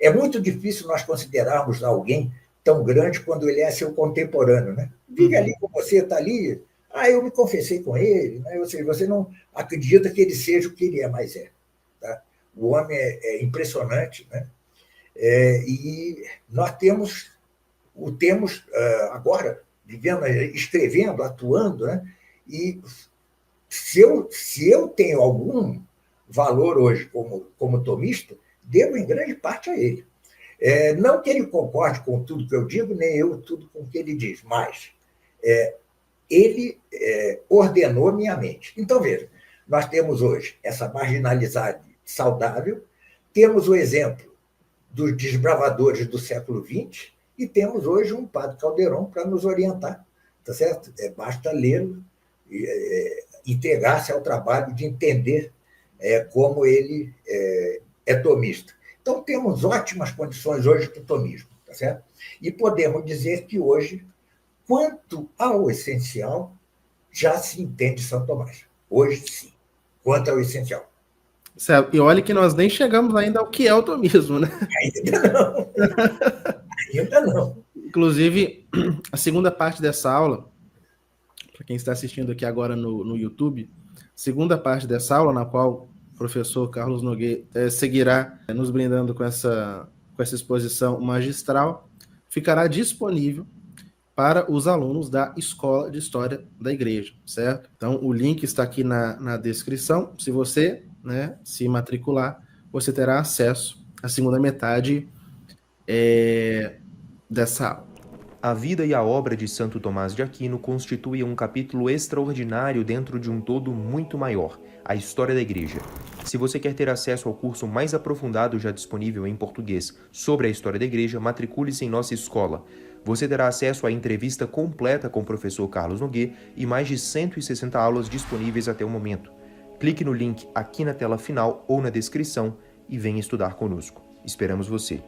[SPEAKER 2] É muito difícil nós considerarmos alguém tão grande quando ele é seu contemporâneo, né? Vive ali com você, está ali Eu me confessei com ele, né? Ou seja, você não acredita que ele seja o que ele é, mas é. Tá? O homem é impressionante, né? E nós temos agora, vivendo, escrevendo, atuando, né? E se eu tenho algum valor hoje como tomista, devo em grande parte a ele. Não que ele concorde com tudo que eu digo, nem eu tudo com o que ele diz, mas ele ordenou minha mente. Então, veja, nós temos hoje essa marginalidade saudável, temos o exemplo dos desbravadores do século XX e temos hoje um padre Calderon para nos orientar, tá certo? Basta lê-lo, entregar-se ao trabalho de entender como ele é tomista. Então, temos ótimas condições hoje para o tomismo, tá certo? E podemos dizer que hoje, quanto ao essencial, já se entende São Tomás. Hoje, sim. Quanto ao essencial.
[SPEAKER 1] Certo. E olha que nós nem chegamos ainda ao que é o tomismo, né?
[SPEAKER 2] Ainda não. Ainda não.
[SPEAKER 1] Inclusive, a segunda parte dessa aula, para quem está assistindo aqui agora no YouTube, segunda parte dessa aula, na qual o professor Carlos Noguet seguirá nos brindando com essa exposição magistral, ficará disponível para os alunos da Escola de História da Igreja, certo? Então, o link está aqui na descrição. Se você se matricular, você terá acesso à segunda metade dessa aula.
[SPEAKER 3] A vida e a obra de Santo Tomás de Aquino constituem um capítulo extraordinário dentro de um todo muito maior, a história da Igreja. Se você quer ter acesso ao curso mais aprofundado já disponível em português sobre a história da Igreja, matricule-se em nossa escola. Você terá acesso à entrevista completa com o professor Carlos Noguet e mais de 160 aulas disponíveis até o momento. Clique no link aqui na tela final ou na descrição e venha estudar conosco. Esperamos você!